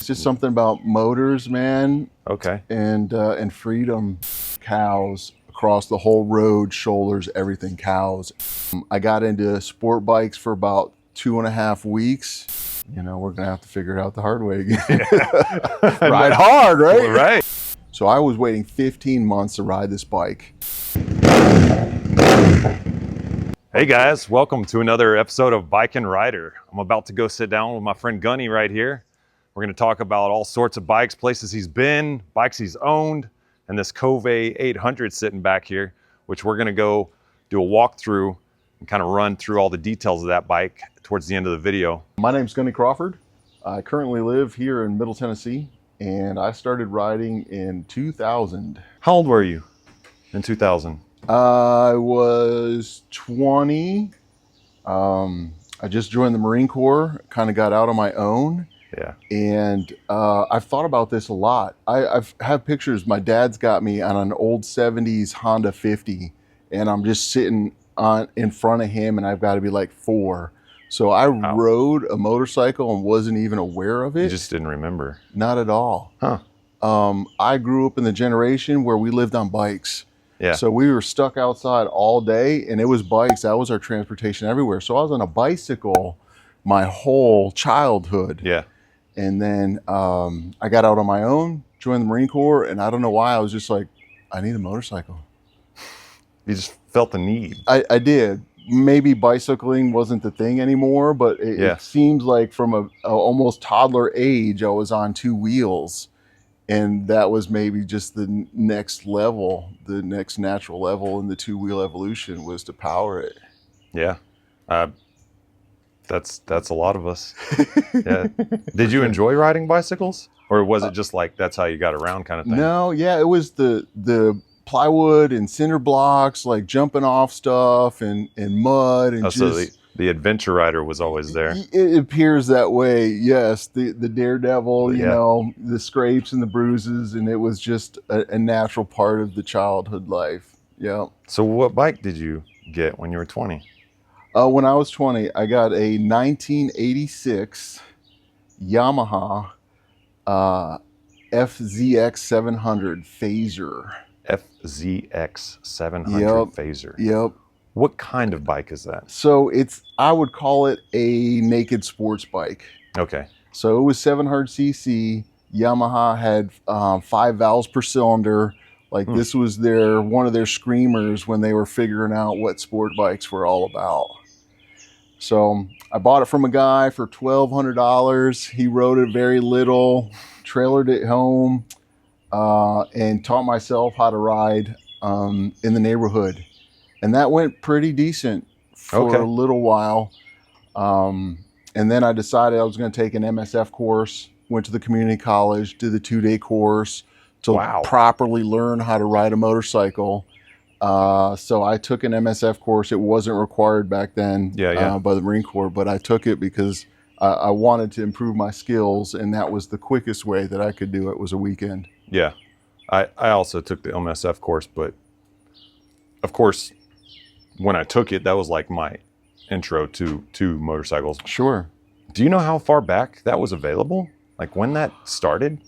just something about motors, man. Okay. And freedom. Cows across the whole road, shoulders, everything, cows. I got into sport bikes for about 2.5 weeks. You know, we're gonna have to figure it out the hard way again. Ride hard, right? Well, right. So I was waiting 15 months to ride this bike. Hey guys, welcome to another episode of Bike and Rider. I'm about to go sit down with my friend Gunny right here. We're going to talk about all sorts of bikes, places he's been, bikes he's owned, and this Kove 800 sitting back here, which we're going to go do a walkthrough and kind of run through all the details of that bike towards the end of the video. My name's Gunny Crawford. I currently live here in Middle Tennessee, and I started riding in 2000. How old were you in 2000? I was 20. I just joined the Marine Corps, kind of got out on my own. Yeah. And I've thought about this a lot. I've had pictures. My dad's got me on an old 70s Honda 50, and I'm just sitting in front of him, and I've got to be like 4. So I rode a motorcycle and wasn't even aware of it. You just didn't remember? Not at all. Huh. I grew up in the generation where we lived on bikes. Yeah. So we were stuck outside all day, and it was bikes. That was our transportation everywhere. So I was on a bicycle my whole childhood. Yeah. And then I got out on my own, joined the Marine Corps, and I don't know why, I was just like, I need a motorcycle. You just felt the need. I did. Maybe bicycling wasn't the thing anymore, but it seems like from a almost toddler age, I was on 2 wheels. And that was maybe just the next level, the next natural level in the 2-wheel evolution was to power it. Yeah. That's a lot of us. Yeah. Did you enjoy riding bicycles? Or was it just like that's how you got around kind of thing? No, yeah, it was the plywood and cinder blocks, like jumping off stuff and mud and so the adventure rider was always there. It appears that way, yes. The daredevil, you know, the scrapes and the bruises, and it was just a natural part of the childhood life. Yeah. So what bike did you get when you were 20? When I was 20, I got a 1986 Yamaha FZX 700 Phaser. FZX 700 Phaser. Yep. What kind of bike is that? So I would call it a naked sports bike. Okay. So it was 700cc. Yamaha had 5 valves per cylinder. Like this was one of their screamers when they were figuring out what sport bikes were all about. So I bought it from a guy for $1,200. He rode it very little, trailered it home, and taught myself how to ride in the neighborhood. And that went pretty decent for a little while. And then I decided I was going to take an MSF course, went to the community college, did the 2-day course to properly learn how to ride a motorcycle. So I took an MSF course. It wasn't required back then by the Marine Corps, but I took it because I wanted to improve my skills, and that was the quickest way that I could do it, was a weekend. Yeah. I also took the MSF course, but of course, when I took it, that was like my intro to motorcycles. Sure. Do you know how far back that was available? Like when that started?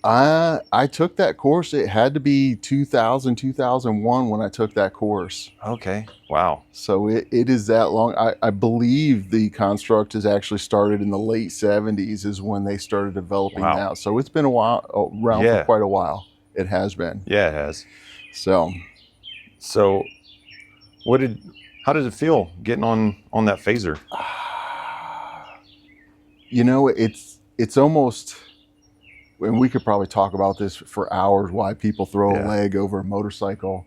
I took that course. It had to be 2000, 2001 when I took that course. Okay. Wow. So it is that long. I believe the construct has actually started in the late 70s is when they started developing that. So it's been a while, around for quite a while. It has been. Yeah, it has. So how did it feel getting on that Phaser? You know, it's almost, and we could probably talk about this for hours, why people throw a leg over a motorcycle.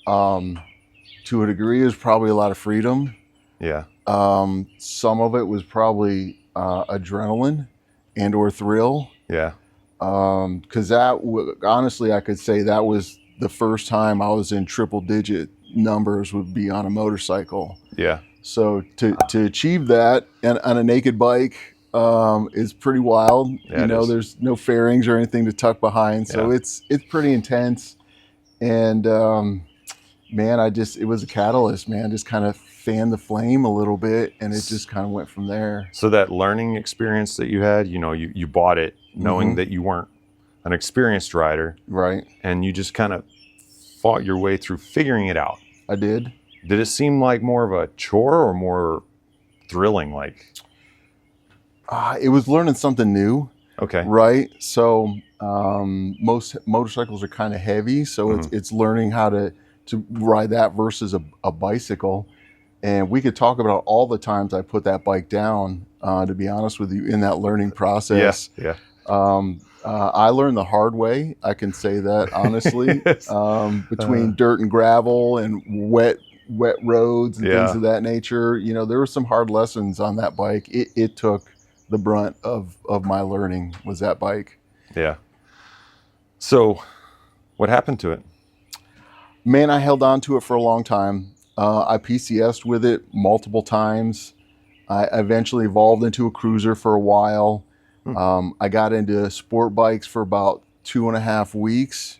To a degree, there's probably a lot of freedom. Yeah. Some of it was probably adrenaline and or thrill. Yeah. Because honestly, I could say that was the first time I was in triple-digit numbers would be on a motorcycle. Yeah. So to achieve that on a naked bike is pretty wild. Yeah, you know, there's no fairings or anything to tuck behind, so it's pretty intense. And man, it was a catalyst, man. Just kind of fanned the flame a little bit, and it just kind of went from there. So that learning experience that you had, you bought it knowing that you weren't an experienced rider. Right. And you just kind of fought your way through figuring it out. I did. Did it seem like more of a chore or more thrilling? It was learning something new. Okay. Right. So most motorcycles are kind of heavy, so it's learning how to ride that versus a bicycle. And we could talk about all the times I put that bike down, to be honest with you, in that learning process. Yeah. I learned the hard way. I can say that honestly. Between dirt and gravel and wet roads and things of that nature, there were some hard lessons on that bike. It took the brunt of my learning was that bike. Yeah. So what happened to it? Man, I held on to it for a long time. I PCS'd with it multiple times. I eventually evolved into a cruiser for a while. I got into sport bikes for about 2.5 weeks.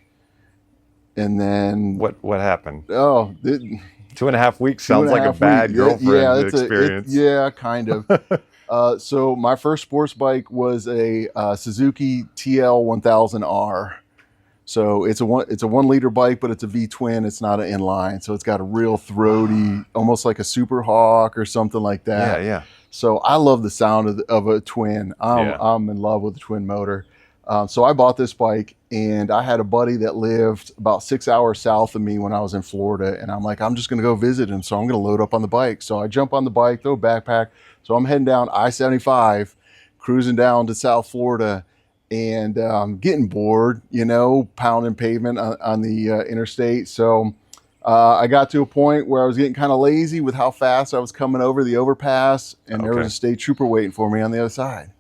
And then... What happened? 2.5 weeks sounds like a bad girlfriend experience. Yeah, kind of. So my first sports bike was a Suzuki TL 1000R. So it's a 1 liter bike, but it's a V twin. It's not an inline. So it's got a real throaty, almost like a Super Hawk or something like that. Yeah. So I love the sound of a twin. I'm in love with the twin motor. So I bought this bike, and I had a buddy that lived about 6 hours south of me when I was in Florida. And I'm like, I'm just going to go visit him. So I'm going to load up on the bike. So I jump on the bike, throw a backpack. So I'm heading down I-75, cruising down to South Florida, and getting bored, pounding pavement on the interstate. So I got to a point where I was getting kind of lazy with how fast I was coming over the overpass, and there was a state trooper waiting for me on the other side.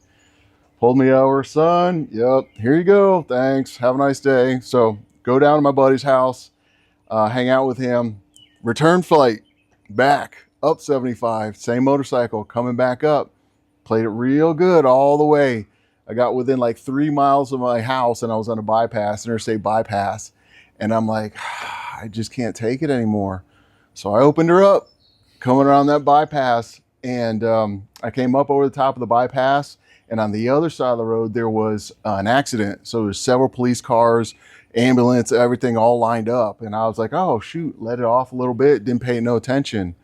Pulled me over, son. Yep, here you go. Thanks. Have a nice day. So go down to my buddy's house, hang out with him, return flight back up 75, same motorcycle, coming back up. Played it real good all the way. I got within like 3 miles of my house, and I was on a bypass, interstate bypass. And I'm like, I just can't take it anymore. So I opened her up, coming around that bypass. And I came up over the top of the bypass. And on the other side of the road, there was an accident. So there's several police cars, ambulance, everything all lined up. And I was like, oh, shoot, let it off a little bit. Didn't pay no attention.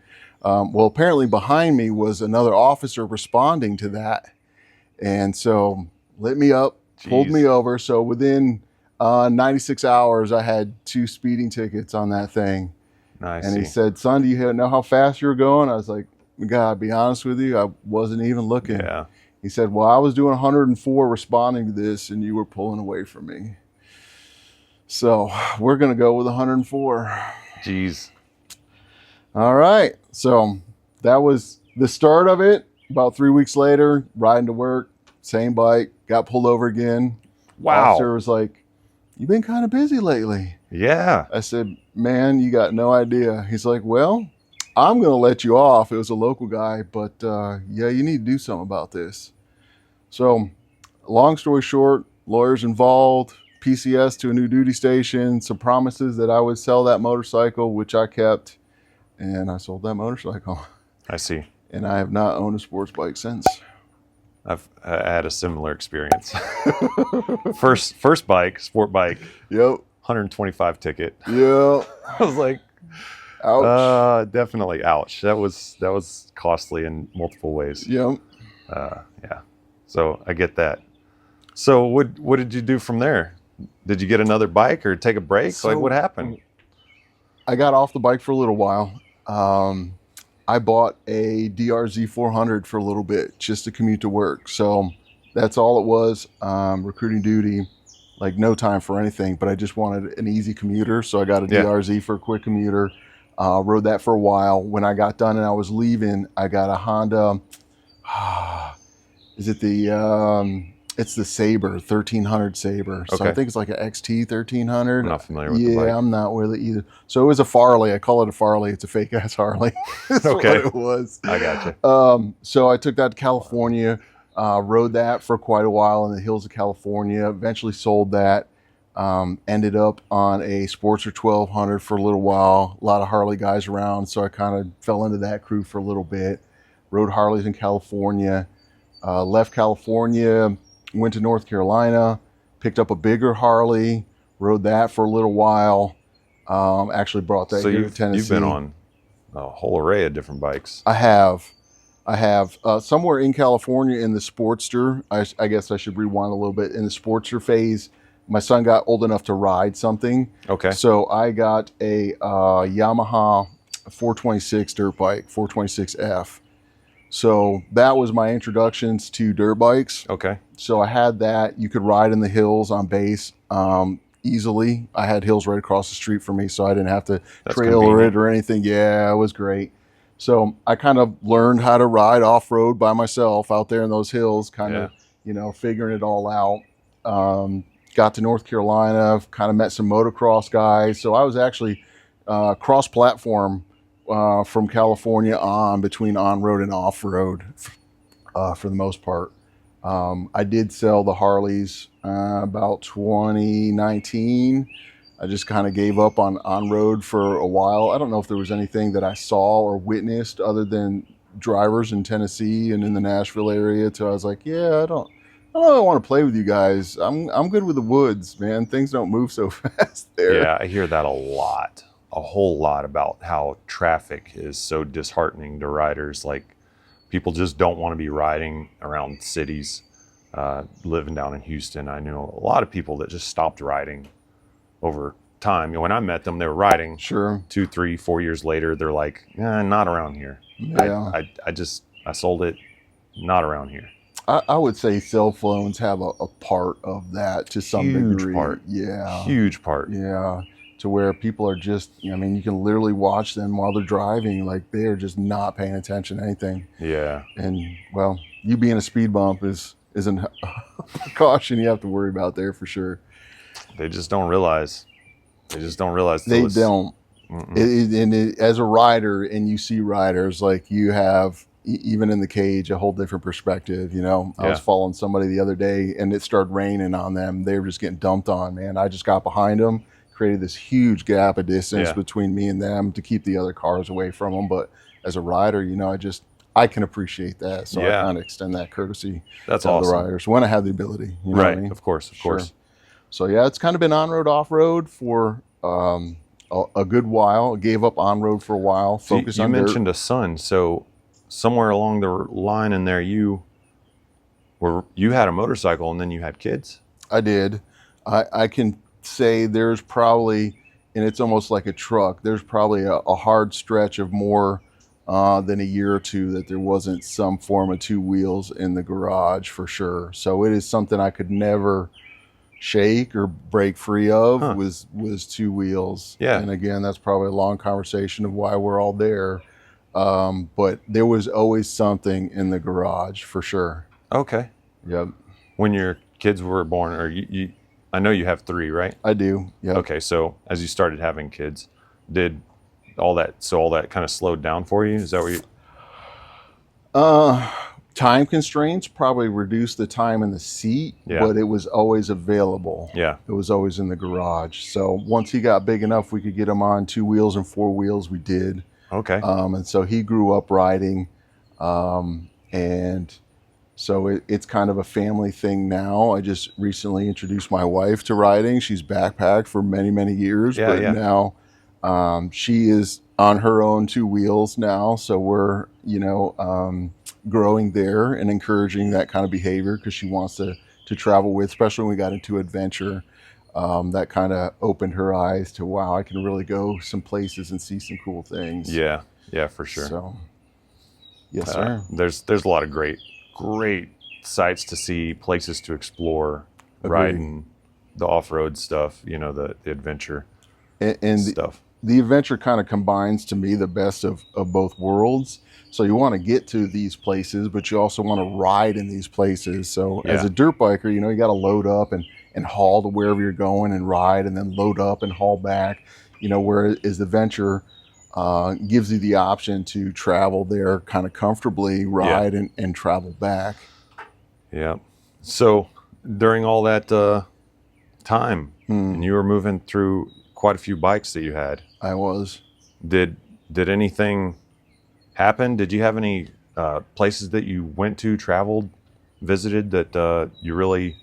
Well, apparently behind me was another officer responding to that. And so lit me up, pulled me over. So within 96 hours, I had 2 speeding tickets on that thing. Nice. And he said, son, do you know how fast you were going? I was like, God, be honest with you, I wasn't even looking. Yeah. He said, well, I was doing 104 responding to this, and you were pulling away from me. So we're going to go with 104. Jeez. All right. So that was the start of it. About 3 weeks later, riding to work, same bike, got pulled over again. Wow. Officer was like, you've been kind of busy lately. Yeah. I said, man, you got no idea. He's like, well, I'm going to let you off. It was a local guy, but yeah, you need to do something about this. So long story short, lawyers involved, PCS to a new duty station, some promises that I would sell that motorcycle, which I kept, and I sold that motorcycle. I see. And I have not owned a sports bike since. I had a similar experience. first bike, sport bike. Yep. 125 ticket. Yeah. I was like, ouch. Definitely ouch. That was costly in multiple ways. Yep. Yeah. So I get that. So what did you do from there? Did you get another bike or take a break? So, like what happened? I got off the bike for a little while. I bought a DRZ 400 for a little bit just to commute to work. So that's all it was. Recruiting duty, like no time for anything, but I just wanted an easy commuter. So I got a DRZ for a quick commuter. Rode that for a while. When I got done and I was leaving, I got a Honda. Is it it's the Sabre, 1300 Sabre. So I think it's like an XT 1300. I'm not familiar with the bike. Yeah, I'm not with it either. So it was a Farley. I call it a Farley. It's a fake ass Harley. That's what it was. I got you. So I took that to California, rode that for quite a while in the hills of California, eventually sold that. Ended up on a Sportster 1200 for a little while. A lot of Harley guys around, so I kind of fell into that crew for a little bit. Rode Harleys in California. Left California, went to North Carolina, picked up a bigger Harley, rode that for a little while. Actually brought that here to Tennessee. You've been on a whole array of different bikes. I have. Somewhere in California in the Sportster, I guess I should rewind a little bit. In the Sportster phase, my son got old enough to ride something. Okay. So I got a Yamaha 426 dirt bike, 426F. So that was my introductions to dirt bikes. Okay. So I had that. You could ride in the hills on base easily. I had hills right across the street from me, so I didn't have to trailer it or anything. Yeah, it was great. So I kind of learned how to ride off-road by myself out there in those hills, kind of, figuring it all out. Got to North Carolina, kind of met some motocross guys. So I was actually cross-platform from California on, between on-road and off-road for the most part. I did sell the Harleys about 2019. I just kind of gave up on road for a while. I don't know if there was anything that I saw or witnessed other than drivers in Tennessee and in the Nashville area. So I was like, I don't know if I want to play with you guys. I'm good with the woods, man. Things don't move so fast there. Yeah, I hear that a whole lot about how traffic is so disheartening to riders. Like, people just don't want to be riding around cities. Living down in Houston, I know a lot of people that just stopped riding over time. When I met them, they were riding. Sure. 2, 3, 4 years later, they're like, not around here. Yeah. I sold it, not around here. I would say cell phones have a part of that to some degree. Huge part. Yeah. To where people are just, you can literally watch them while they're driving, like they're just not paying attention to anything. Yeah. And well, you being a speed bump isn't a precaution you have to worry about there for sure. They just don't realize. They don't. As a rider, and you see riders, like you have, even in the cage, a whole different perspective. I was following somebody the other day and it started raining on them. They were just getting dumped on, man. I just got behind them, created this huge gap of distance between me and them to keep the other cars away from them. But as a rider, I can appreciate that. So I kind of extend that courtesy to the riders when I have the ability. You know what I mean? Of course. So it's kind of been on-road, off-road for a good while. Gave up on-road for a while. Focus on dirt. You mentioned a son. So somewhere along the line in there, you had a motorcycle and then you had kids? I did. I can say there's probably, and it's almost like a truck, there's probably a hard stretch of more than a year or two that there wasn't some form of two wheels in the garage for sure. So it is something I could never shake or break free of was two wheels. Yeah. And again, that's probably a long conversation of why we're all there. But there was always something in the garage for sure. Okay. Yep. When your kids were born, or you I know you have 3, right? I do. Yeah. Okay. So as you started having kids, did all that kind of slowed down for you? Is that what you? Time constraints probably reduced the time in the seat, but it was always available. Yeah. It was always in the garage. So once he got big enough, we could get him on 2 wheels and 4 wheels. We did. Okay. And so he grew up riding. And so it's kind of a family thing now. I just recently introduced my wife to riding. She's backpacked for many, many years, now she is on her own 2 wheels now. So we're, growing there and encouraging that kind of behavior because she wants to travel with, especially when we got into adventure. That kind of opened her eyes to, wow, I can really go some places and see some cool things. Yeah, for sure. So, yes, sir. There's a lot of great sights to see, places to explore, riding the off-road stuff, the adventure and stuff. The adventure kind of combines, to me, the best of both worlds. So you want to get to these places, but you also want to ride in these places. So as a dirt biker, you got to load up and haul to wherever you're going and ride, and then load up and haul back. Whereas the adventure gives you the option to travel there kind of comfortably, ride and travel back. Yeah. So during all that time, and you were moving through quite a few bikes that you had. I was. Did anything happen? Did you have any places that you went to, traveled, visited that you really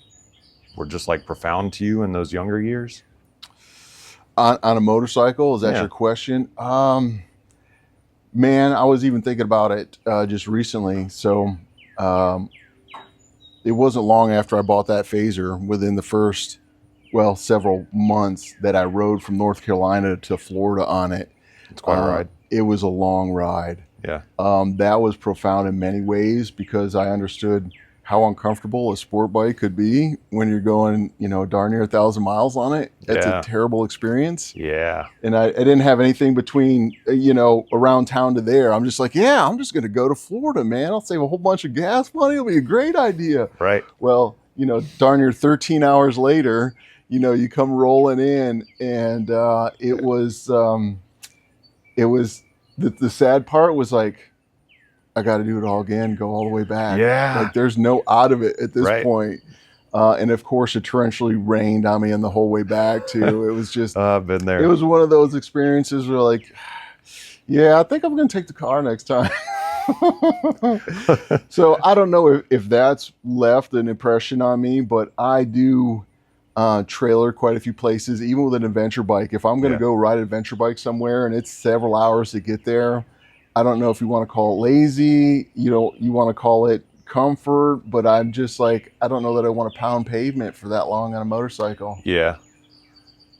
were just like profound to you in those younger years? On a motorcycle, is that your question? Man, I was even thinking about it just recently. So it wasn't long after I bought that Phaser, within the first, several months, that I rode from North Carolina to Florida on it. It's quite a ride. It was a long ride. Yeah. That was profound in many ways, because I understood how uncomfortable a sport bike could be when you're going, darn near 1,000 miles on it. It's a terrible experience. Yeah. And I didn't have anything between, around town to there. I'm just like, I'm just going to go to Florida, man. I'll save a whole bunch of gas money. It'll be a great idea. Right. Well, darn near 13 hours later, you come rolling in, and it was the sad part was like, I got to do it all again, go all the way back. Yeah. Like, there's no out of it at this point. And of course, it torrentially rained on me on the whole way back too. It was just, I've been there. It was one of those experiences where, like, I think I'm going to take the car next time. So I don't know if that's left an impression on me, but I do trailer quite a few places, even with an adventure bike. If I'm going to go ride an adventure bike somewhere and it's several hours to get there, I don't know if you want to call it lazy, you want to call it comfort, but I'm just like, I don't know that I want to pound pavement for that long on a motorcycle. Yeah.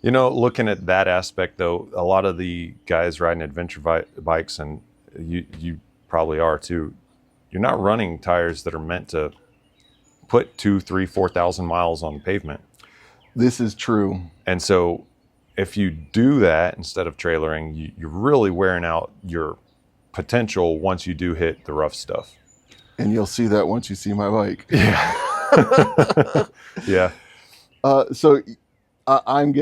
Looking at that aspect though, a lot of the guys riding adventure bikes, and you probably are too, you're not running tires that are meant to put 2,000, 3,000, 4,000 miles on the pavement. This is true. And so if you do that instead of trailering, you're really wearing out your potential once you do hit the rough stuff. And you'll see that once you see my bike. Yeah. Yeah. So I'm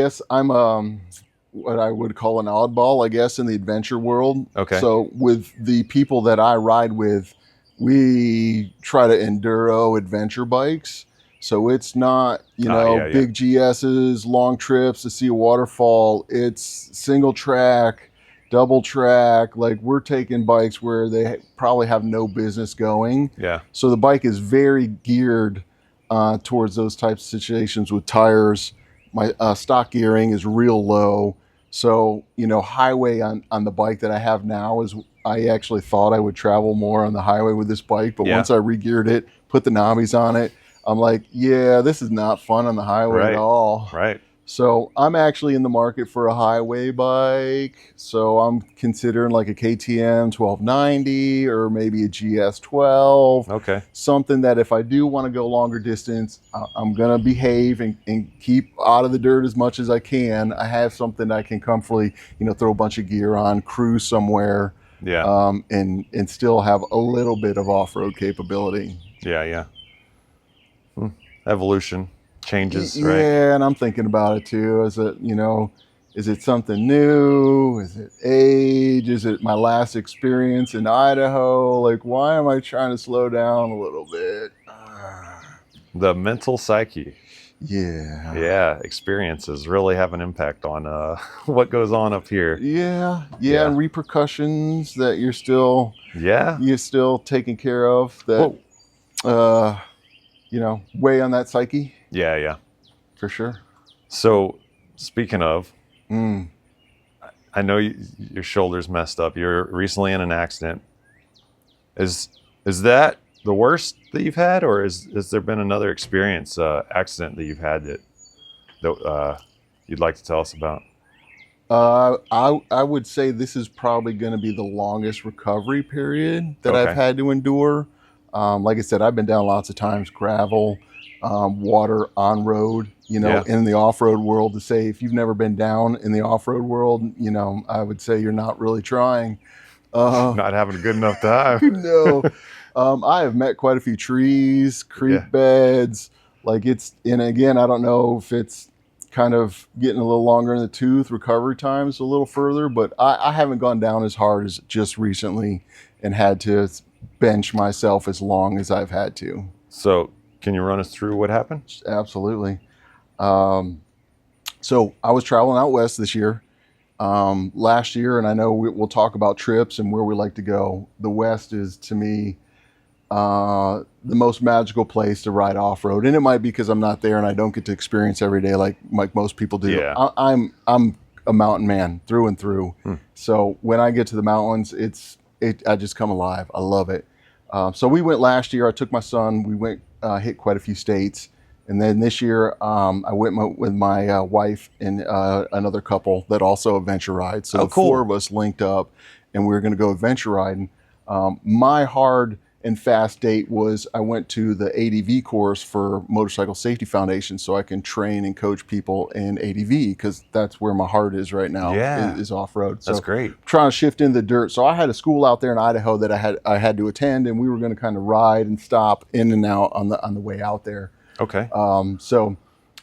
what I would call an oddball, I guess, in the adventure world. Okay. So with the people that I ride with, we try to enduro adventure bikes. So it's not, big GSs, long trips to see a waterfall. It's single track, double track. Like, we're taking bikes where they probably have no business going. Yeah. So the bike is very geared towards those types of situations with tires. My stock gearing is real low. So, highway on the bike that I have now is, I actually thought I would travel more on the highway with this bike. But once I re-geared it, put the knobbies on it, I'm like, this is not fun on the highway at all. Right. So I'm actually in the market for a highway bike. So I'm considering like a KTM 1290 or maybe a GS 12. Okay. Something that if I do want to go longer distance, I'm going to behave and keep out of the dirt as much as I can. I have something I can comfortably, throw a bunch of gear on, cruise somewhere. Yeah. And still have a little bit of off-road capability. Yeah. Yeah. Evolution. Changes, right? Yeah, and I'm thinking about it too. Is it something new? Is it age? Is it my last experience in Idaho? Like, why am I trying to slow down a little bit? The mental psyche. Yeah. Yeah, experiences really have an impact on what goes on up here. Yeah, and repercussions that you're still taking care of that weigh on that psyche. Yeah. For sure. So, speaking of, I know your shoulder's messed up. You're recently in an accident. Is that the worst that you've had, or has there been another accident that you've had that you'd like to tell us about? I would say this is probably going to be the longest recovery period that I've had to endure. Like I said, I've been down lots of times, gravel, water, on road, in the off-road world. To say if you've never been down in the off-road world, I would say you're not really trying. Not having a good enough time. No. I have met quite a few trees, creek beds. And again, I don't know if it's kind of getting a little longer in the tooth, recovery time's a little further, but I haven't gone down as hard as just recently and had to bench myself as long as I've had to. So can you run us through what happened? Absolutely. So I was traveling out west this year, last year, and I know we'll talk about trips and where we like to go. The West is, to me, the most magical place to ride off-road, and it might be because I'm not there and I don't get to experience every day like most people do. Yeah. I'm a mountain man through and through. So when I get to the mountains, I just come alive. I love it. So we went last year. I took my son. We went hit quite a few states, and then this year I went with my wife and another couple that also adventure ride. So the cool. 4 of us linked up, and we were going to go adventure riding. My hard and fast date was I went to the ADV course for Motorcycle Safety Foundation so I can train and coach people in ADV, because that's where my heart is right now. Yeah. is off-road. So That's great. trying to shift into the dirt. So I had a school out there in Idaho that I had to attend, and we were going to kind of ride and stop in and out on the way out there. Okay. So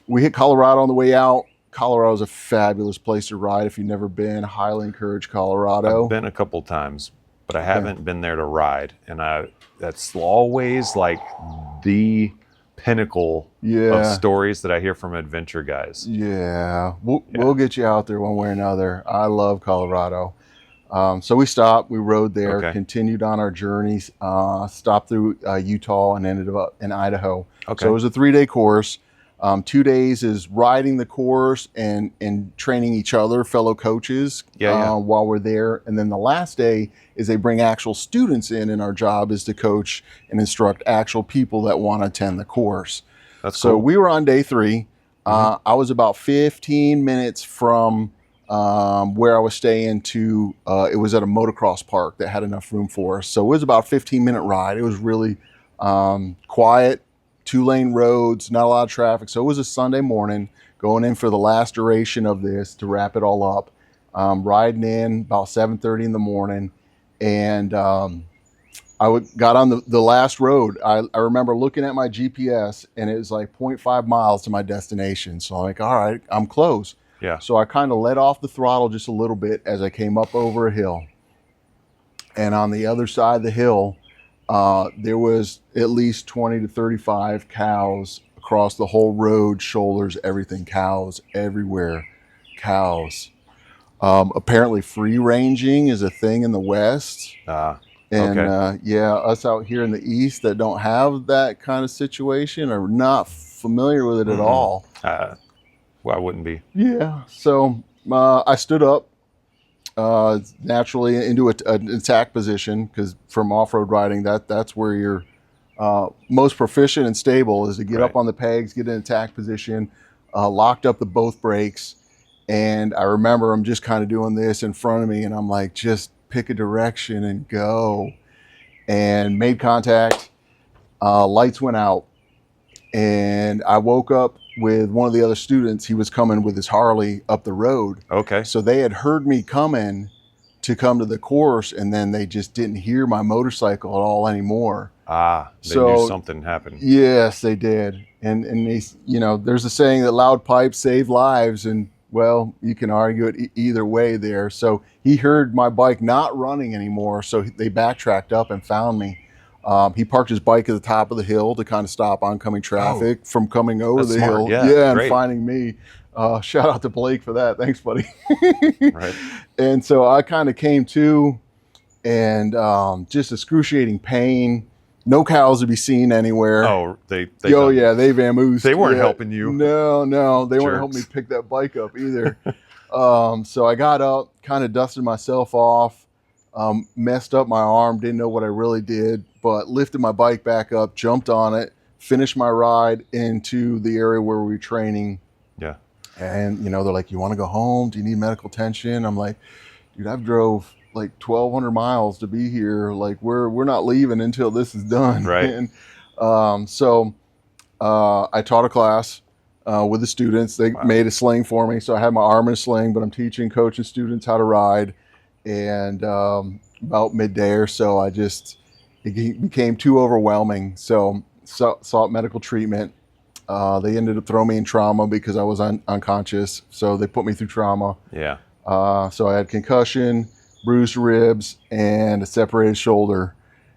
we hit Colorado on the way out. Colorado is a fabulous place to ride. If you've never been, highly encourage Colorado. I've been a couple times, but I haven't been there to ride, and that's always like the pinnacle of stories that I hear from adventure guys. Yeah, we'll get you out there one way or another. I love Colorado. So we stopped, we rode there, continued on our journeys, stopped through Utah and ended up in Idaho. So it was a 3-day course. 2 days is riding the course and training each other, fellow coaches, while we're there. And then the last day is they bring actual students in, and our job is to coach and instruct actual people that want to attend the course. That's so cool. we were on day 3. I was about 15 minutes from where I was staying to, it was at a motocross park that had enough room for us. So it was about a 15-minute ride. It was really quiet, 2-lane roads, not a lot of traffic. So it was a Sunday morning, going in for the last duration of this to wrap it all up. Riding in about 7:30 in the morning, and got on the last road. I remember looking at my GPS, and it was like 0.5 miles to my destination. So I'm like, all right, I'm close. Yeah. So I kind of let off the throttle just a little bit as I came up over a hill. And on the other side of the hill, there was at least 20 to 35 cows across the whole road, shoulders, everything. Cows everywhere. Cows. Apparently free ranging is a thing in the West. And us out here in the East that don't have that kind of situation are not familiar with it at all. Well, I wouldn't be. Yeah. So I stood up naturally into an attack position, because from off-road riding, that's where you're most proficient and stable, is to get up on the pegs, get in attack position, locked up both brakes. And I remember I'm just kind of doing this in front of me, and I'm like, just pick a direction and go. And made contact, lights went out, and I woke up with one of the other students. He was coming with his Harley up the road. Okay. So they had heard me coming to come to the course, and then they just didn't hear my motorcycle at all anymore. They knew something happened. Yes, they did. And they, there's a saying that loud pipes save lives, and well, you can argue it either way there. So he heard my bike not running anymore, so they backtracked up and found me. He parked his bike at the top of the hill to kind of stop oncoming traffic from coming over the hill. And finding me. Shout out to Blake for that. Thanks, buddy. Right. And so I kind of came to, and just excruciating pain. No cows to be seen anywhere. Oh, they vamoosed. They weren't helping you. No, they weren't helping me pick that bike up either. So I got up, kind of dusted myself off, messed up my arm, didn't know what I really did, but lifted my bike back up, jumped on it, finished my ride into the area where we were training. Yeah. And, they're like, you want to go home? Do you need medical attention? I'm like, dude, I've drove like 1,200 miles to be here. Like we're not leaving until this is done. Right. And so I taught a class with the students. They made a sling for me, so I had my arm in a sling, but I'm teaching, coaching students how to ride. And about midday or so, it became too overwhelming. So sought medical treatment. They ended up throwing me in trauma because I was unconscious. So they put me through trauma. Yeah. So I had concussion, bruised ribs, and a separated shoulder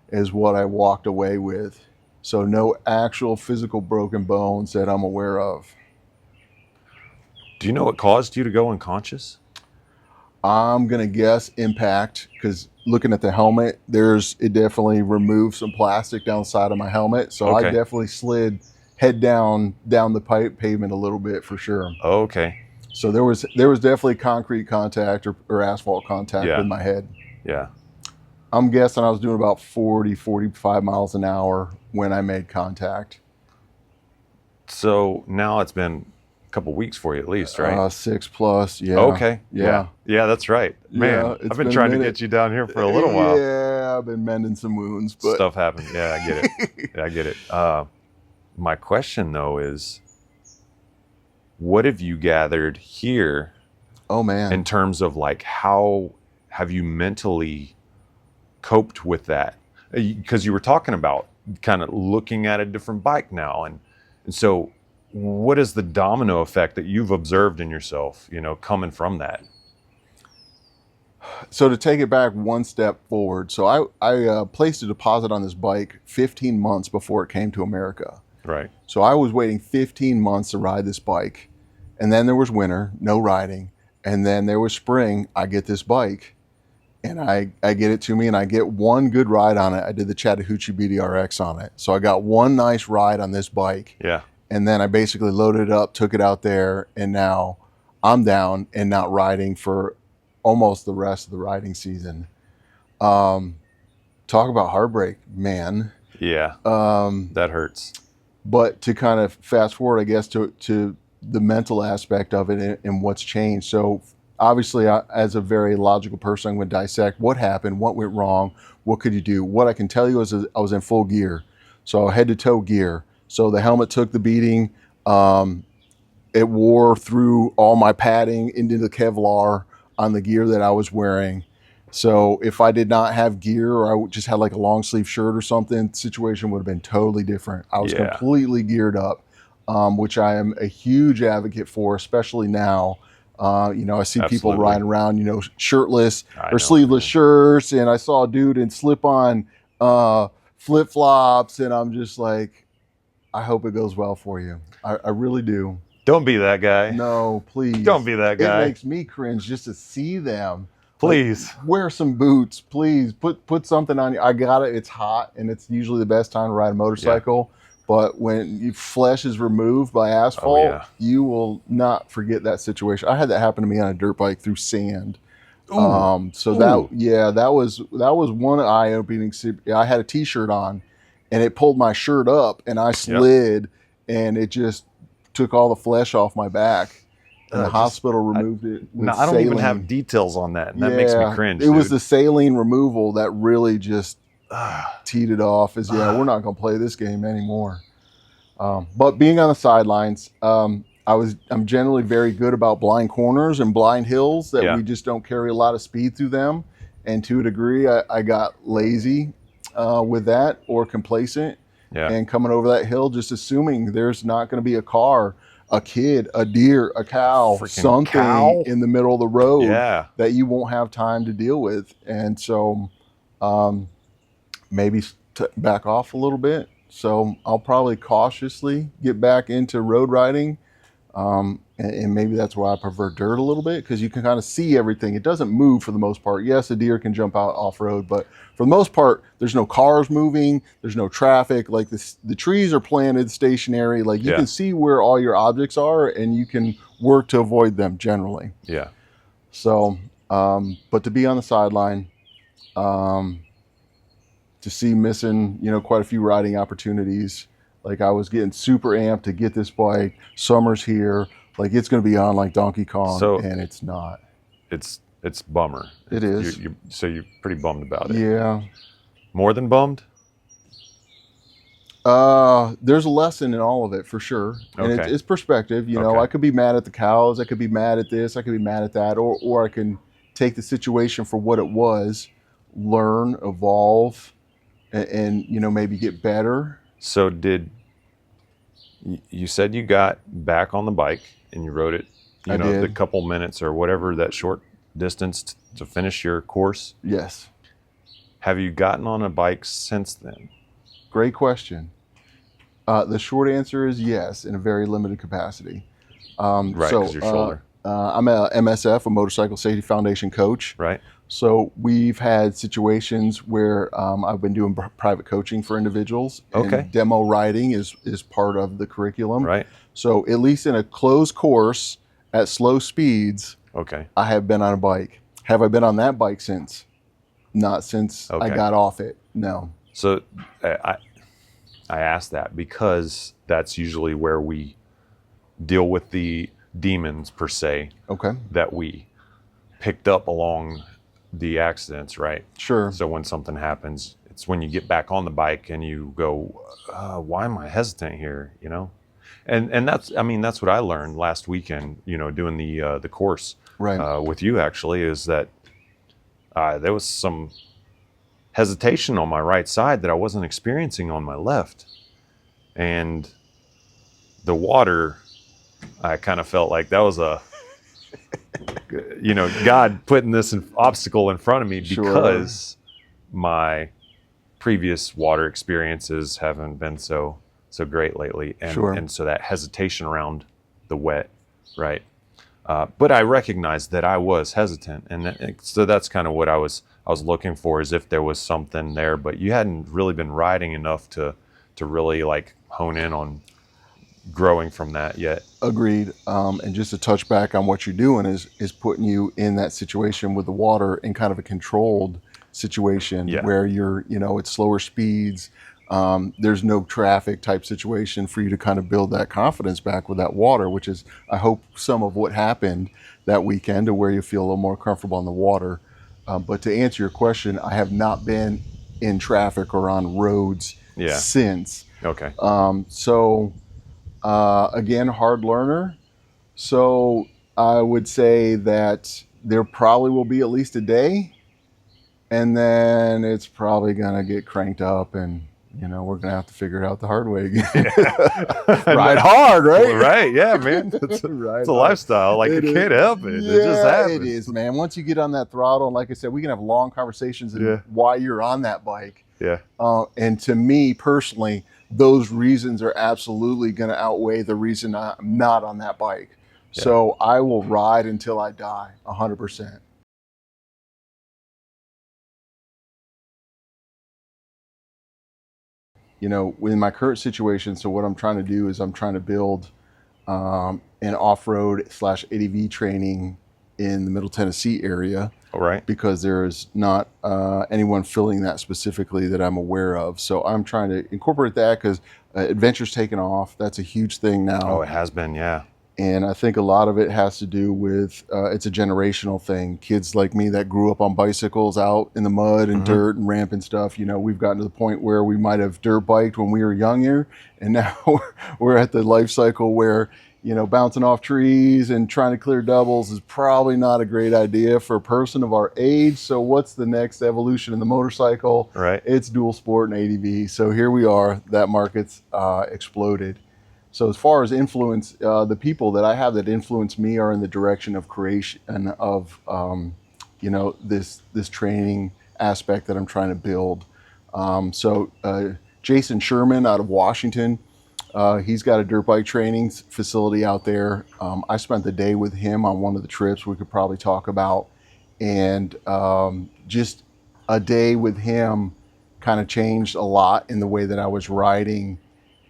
is what I walked away with. So no actual physical broken bones that I'm aware of. Do you know what caused you to go unconscious? I'm gonna guess impact, because looking at the helmet, it definitely removed some plastic down the side of my helmet, so I Okay. definitely slid head down the pavement a little bit for sure. Okay. So there was definitely concrete contact or asphalt contact Yeah. with my head. Yeah. I'm guessing I was doing about 45 miles an hour when I made contact. So now it's been a couple weeks for you at least, right? 6+, yeah. Okay. Yeah. Yeah, that's right. Man, Yeah, it's I've been been a trying to minute. get you down here for a little while. Yeah, I've been mending some wounds, but Stuff happened. Yeah, I get it. Yeah, I get it. My question though is, what have you gathered here oh man, in terms of like how have you mentally coped with that? Because you were talking about kind of looking at a different bike now, and so what is the domino effect that you've observed in yourself, coming from that? so to take it back one step forward, so I placed a deposit on this bike 15 months before it came to America. Right. So I was waiting 15 months to ride this bike, and then there was winter, no riding, and then there was spring. I get this bike, and I get it to me, and I get one good ride on it. I did the Chattahoochee BDRX on it, so I got one nice ride on this bike. Yeah. And then I basically loaded it up, took it out there, and now I'm down and not riding for almost the rest of the riding season. Talk about heartbreak, man. Yeah. That hurts. But to kind of fast forward, I guess, to the mental aspect of it and what's changed. So obviously, as a very logical person, I'm going to dissect what happened, what went wrong, what could you do. What I can tell you is I was in full gear, so head to toe gear. So the helmet took the beating. It wore through all my padding into the Kevlar on the gear that I was wearing. So if I did not have gear, or I just had like a long sleeve shirt or something, the situation would have been totally different. I was completely geared up, which I am a huge advocate for, especially now. I see people riding around, shirtless or sleeveless shirts, and I saw a dude in slip-on flip flops, and I'm just like, I hope it goes well for you. I really do. Don't be that guy. No, please. Don't be that guy. It makes me cringe just to see them. Please. Like, wear some boots, please. Put something on you. I got it. It's hot, and it's usually the best time to ride a motorcycle. Yeah. But when your flesh is removed by asphalt, you will not forget that situation. I had that happen to me on a dirt bike through sand. That was one eye-opening. I had a t-shirt on, and it pulled my shirt up, and I slid, and it just took all the flesh off my back. And the hospital removed it with I don't saline. even have details on that, and that makes me cringe. It was the saline removal that really just teed it off as, we're not going to play this game anymore. But being on the sidelines, I'm generally very good about blind corners and blind hills that we just don't carry a lot of speed through them. And to a degree, I got lazy with that, or complacent. Yeah. And coming over that hill, just assuming there's not going to be a car, a kid, a deer, a cow, something in the middle of the road that you won't have time to deal with. And so maybe back off a little bit. So I'll probably cautiously get back into road riding. And maybe that's why I prefer dirt a little bit, because you can kind of see everything. It doesn't move for the most part. Yes, a deer can jump out off-road, but for the most part, there's no cars moving. There's no traffic. Like the trees are planted stationary. Like you can see where all your objects are, and you can work to avoid them generally. Yeah. So, but to be on the sideline, to see missing, quite a few riding opportunities. Like I was getting super amped to get this bike. Summer's here. Like it's going to be on like Donkey Kong, and it's not. It's bummer. It is. So you're pretty bummed about it. Yeah. More than bummed? There's a lesson in all of it for sure. And it's perspective. I could be mad at the cows. I could be mad at this. I could be mad at that. Or I can take the situation for what it was, learn, evolve, and maybe get better. So you said you got back on the bike and you rode it, the couple minutes or whatever, that short distance to finish your course? Yes. Have you gotten on a bike since then? Great question. The short answer is yes, in a very limited capacity. Right, because your shoulder. I'm a MSF, a Motorcycle Safety Foundation coach. Right. So we've had situations where I've been doing private coaching for individuals. Okay. And demo riding is part of the curriculum. Right. So at least in a closed course at slow speeds, Okay. I have been on a bike. Have I been on that bike since? Not since I got off it. No. So I asked that because that's usually where we deal with the demons per se. Okay. That we picked up along the accidents, right? Sure. So when something happens, it's when you get back on the bike and you go, why am I hesitant here? You know? And that's what I learned last weekend, you know, doing the course with you actually, is that there was some hesitation on my right side that I wasn't experiencing on my left. And the water, I kind of felt like that was you know, God putting this obstacle in front of me because my previous water experiences haven't been so great lately. And, and so that hesitation around the wet, right? But I recognized that I was hesitant. And so that's kind of what I was looking for, is if there was something there, but you hadn't really been riding enough to really like hone in on growing from that yet. Agreed. And just to touch back on what you're doing is putting you in that situation with the water in kind of a controlled situation where you're, you know, it's slower speeds. There's no traffic type situation for you to kind of build that confidence back with that water, which is, I hope, some of what happened that weekend, to where you feel a little more comfortable on the water. But to answer your question, I have not been in traffic or on roads since. Okay. Again, hard learner. So I would say that there probably will be at least a day, and then it's probably gonna get cranked up, and you know, we're gonna have to figure it out the hard way again. Ride hard, right? Right, yeah, man. It's a lifestyle. Like, you can't help it. Yeah, it just happens. It is, man. Once you get on that throttle, and like I said, we can have long conversations and why you're on that bike. Yeah. And to me personally, those reasons are absolutely going to outweigh the reason I'm not on that bike. Yeah. So I will ride until I die, 100%. You know, in my current situation, so what I'm trying to do is I'm trying to build an off-road / ADV training in the Middle Tennessee area. All right. Because there is not anyone filling that specifically that I'm aware of. So I'm trying to incorporate that, because adventure's taken off. That's a huge thing now. Oh, it has been, yeah. And I think a lot of it has to do with, it's a generational thing. Kids like me that grew up on bicycles out in the mud and dirt and ramp and stuff, you know, we've gotten to the point where we might have dirt biked when we were younger. And now we're at the life cycle where, you know, bouncing off trees and trying to clear doubles is probably not a great idea for a person of our age. So what's the next evolution in the motorcycle? Right. It's dual sport and ADV. So here we are, that market's exploded. So as far as influence, the people that I have that influence me are in the direction of creation and of, you know, this training aspect that I'm trying to build. Jason Sherman out of Washington, he's got a dirt bike training facility out there. I spent the day with him on one of the trips we could probably talk about. And just a day with him kind of changed a lot in the way that I was riding,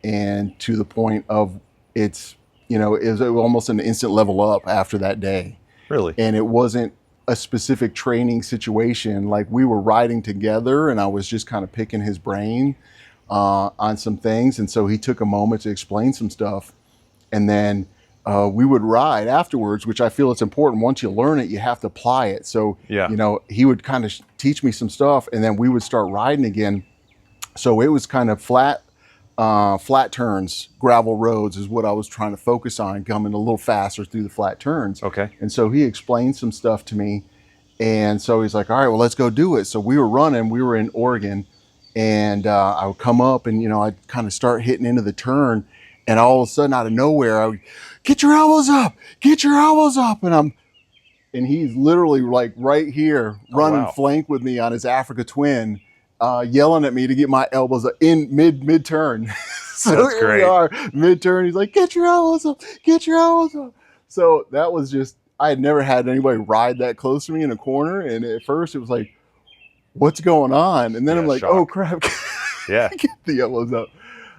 and to the point of it's, you know, it was almost an instant level up after that day. Really? And it wasn't a specific training situation. Like, we were riding together and I was just kind of picking his brain on some things. And so he took a moment to explain some stuff. And then we would ride afterwards, which I feel it's important. Once you learn it, you have to apply it. So, you know, he would kind of teach me some stuff, and then we would start riding again. So it was kind of flat turns, gravel roads is what I was trying to focus on, coming a little faster through the flat turns. Okay. And so he explained some stuff to me. And so he's like, all right, well, let's go do it. So we were running, we were in Oregon, and I would come up and, you know, I'd kind of start hitting into the turn, and all of a sudden out of nowhere, I would, get your elbows up, get your elbows up. And he's literally like right here running flank with me on his Africa Twin. yelling at me to get my elbows up in mid turn. So That's here we great. are, mid turn. He's like, "Get your elbows up, get your elbows up." So that was just, I had never had anybody ride that close to me in a corner, and at first it was like, "What's going on?" And then Yeah, I'm like, shock. "Oh crap, Yeah. get the elbows up."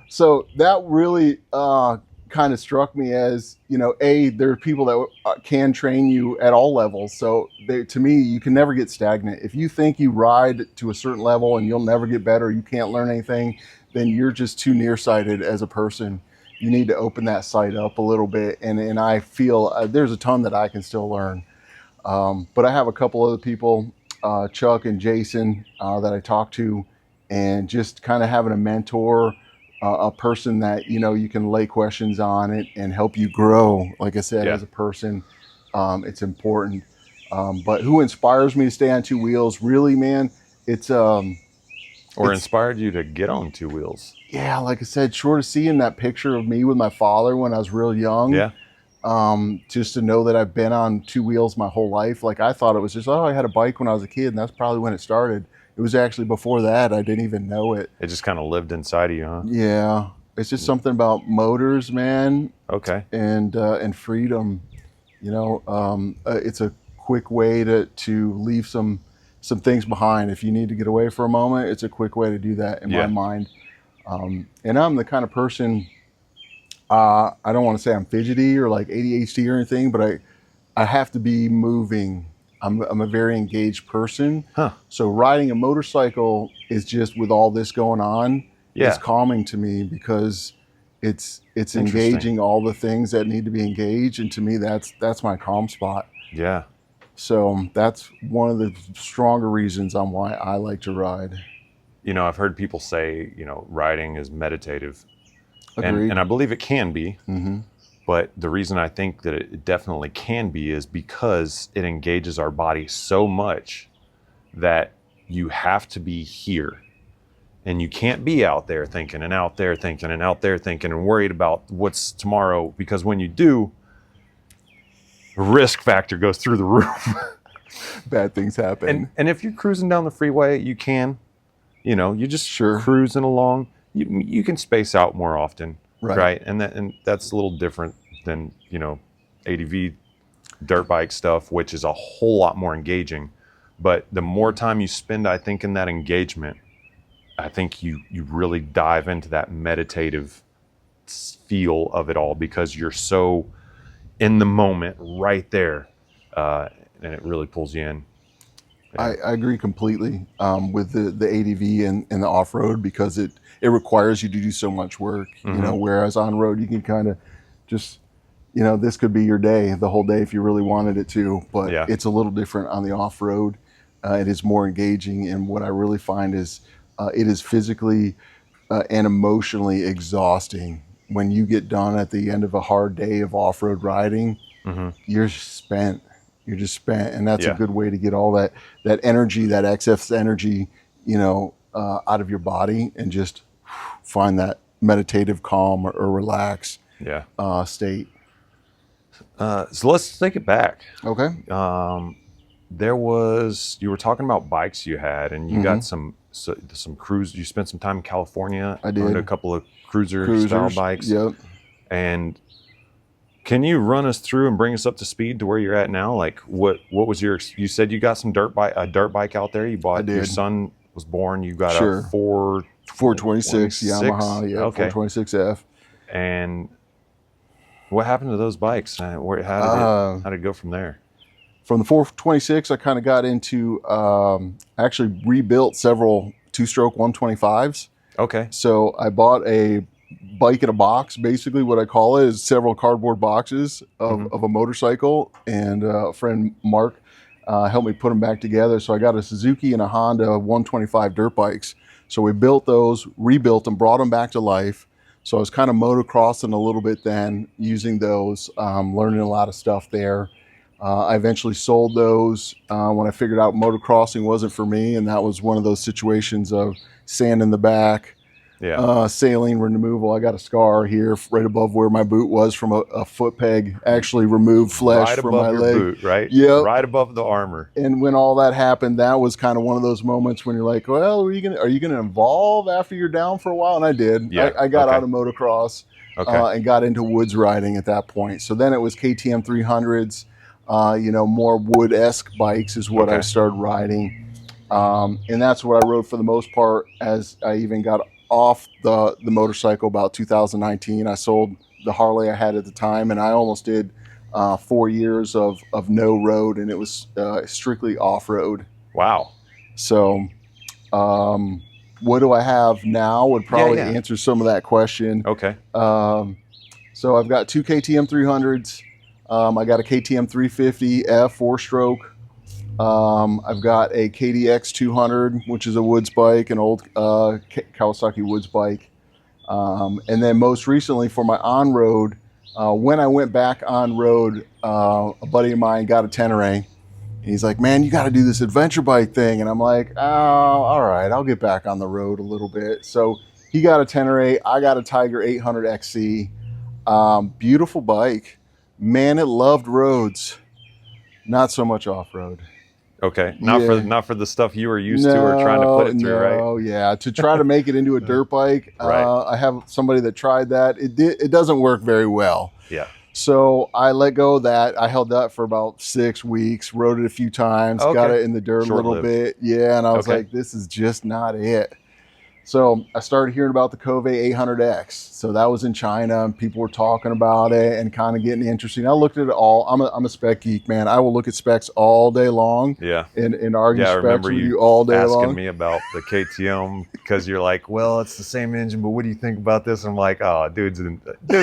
So that really kind of struck me as, there are people that can train you at all levels. So to me, you can never get stagnant. If you think you ride to a certain level and you'll never get better, you can't learn anything, then you're just too nearsighted as a person. You need to open that sight up a little bit. And I feel there's a ton that I can still learn. But I have a couple other people, Chuck and Jason, that I talk to, and just kind of having a mentor, a person that you can lay questions on it and help you grow. Like I said, Yeah. as a person, it's important. But who inspires me to stay on two wheels? Really, man, it's Inspired you to get on two wheels? yeah, like I said, short of seeing that picture of me with my father when I was real young. Yeah. Just to know that I've been on two wheels my whole life. Like I thought it was just, I had a bike when I was a kid, and that's probably when it started. It was actually before that. I didn't even know it. It just kind of lived inside of you, huh? Yeah, it's just something about motors, man, Okay. and freedom. It's a quick way to leave some things behind. If you need to get away for a moment, it's a quick way to do that in my mind. And I'm the kind of person. I don't want to say I'm fidgety or like ADHD or anything, but I have to be moving. I'm a very engaged person. Huh. So riding a motorcycle is just, with all this going on, Yeah. it's calming to me because it's Interesting. engaging all the things that need to be engaged. And to me, that's my calm spot. Yeah. So that's one of the stronger reasons on why I like to ride. I've heard people say, riding is meditative. Agreed. And I believe it can be. Mm-hmm. But the reason I think that it definitely can be is because it engages our body so much that you have to be here. And you can't be out there thinking and out there thinking and out there thinking and worried about what's tomorrow, because when you do, the risk factor goes through the roof. Bad things happen. And if you're cruising down the freeway, you can, you're just cruising along. You can space out more often, right? And that's a little different than ADV dirt bike stuff, which is a whole lot more engaging. But the more time you spend, I think, in that engagement, I think you really dive into that meditative feel of it all, because you're so in the moment right there, and it really pulls you in. Yeah. I agree completely with the ADV and the off-road, because it requires you to do so much work, whereas on road you can kind of just, this could be your day, the whole day if you really wanted it to, but it's a little different on the off-road. It is more engaging, and what I really find is it is physically and emotionally exhausting. When you get done at the end of a hard day of off-road riding, you're spent. You're just spent, and that's a good way to get all that energy, that excess energy, out of your body, and just find that meditative calm or relax state. So let's take it back. Okay. You were talking about bikes you had, and you got some cruise. You spent some time in California. I did. Owned a couple of cruiser style bikes. Yep. And can you run us through and bring us up to speed to where you're at now? Like what was you said you got a dirt bike out there. You bought, your son was born. You got a 426 Yamaha, 426F. And what happened to those bikes? How did it go from there? From the 426, I kind of got into actually rebuilt several two-stroke 125s. Okay. So I bought a bike in a box. Basically what I call it is several cardboard boxes of a motorcycle, and a friend Mark helped me put them back together. So I got a Suzuki and a Honda 125 dirt bikes. So we built those, rebuilt them, brought them back to life. So I was kind of motocrossing a little bit then, using those, learning a lot of stuff there. I eventually sold those when I figured out motocrossing wasn't for me, and that was one of those situations of sand in the back, saline removal. I got a scar here right above where my boot was from a foot peg. Actually removed flesh right from above my your leg. boot, right? Yep. Right above the armor. And when all that happened, that was kind of one of those moments when you're like, well, are you gonna evolve after you're down for a while? And I did. Yeah. I got out of motocross and got into woods riding at that point. So then it was KTM 300s, more wood-esque bikes is what I started riding. And that's what I rode for the most part. As I even got off the motorcycle about 2019, I sold the Harley I had at the time, and I almost did 4 years of no road, and it was strictly off-road. Wow. So what do I have now would probably answer some of that question. Okay. So I've got two KTM 300s. I got a KTM 350 F 4-stroke. I've got a KDX 200, which is a woods bike, an old Kawasaki woods bike. And then most recently for my on-road, when I went back on-road, a buddy of mine got a Tenere. He's like, man, you got to do this adventure bike thing. And I'm like, oh, all right, I'll get back on the road a little bit. So he got a Tenere. I got a Tiger 800XC. Beautiful bike. Man, it loved roads. Not so much off-road. Okay, not for the stuff you were used to or trying to put it through, right? Oh, yeah. To try to make it into a dirt bike, I have somebody that tried that. It doesn't work very well. Yeah. So I let go of that. I held that for about 6 weeks, rode it a few times, got it in the dirt a little bit. Yeah, and I was like, this is just not it. So I started hearing about the Kove 800X. So that was in China, and people were talking about it and kind of getting interesting. I looked at it all. I'm a spec geek, man. I will look at specs all day long. Yeah. And argue I specs remember with you all day long. asking me about the KTM because you're like, well, it's the same engine, but what do you think about this? I'm like, oh, dude's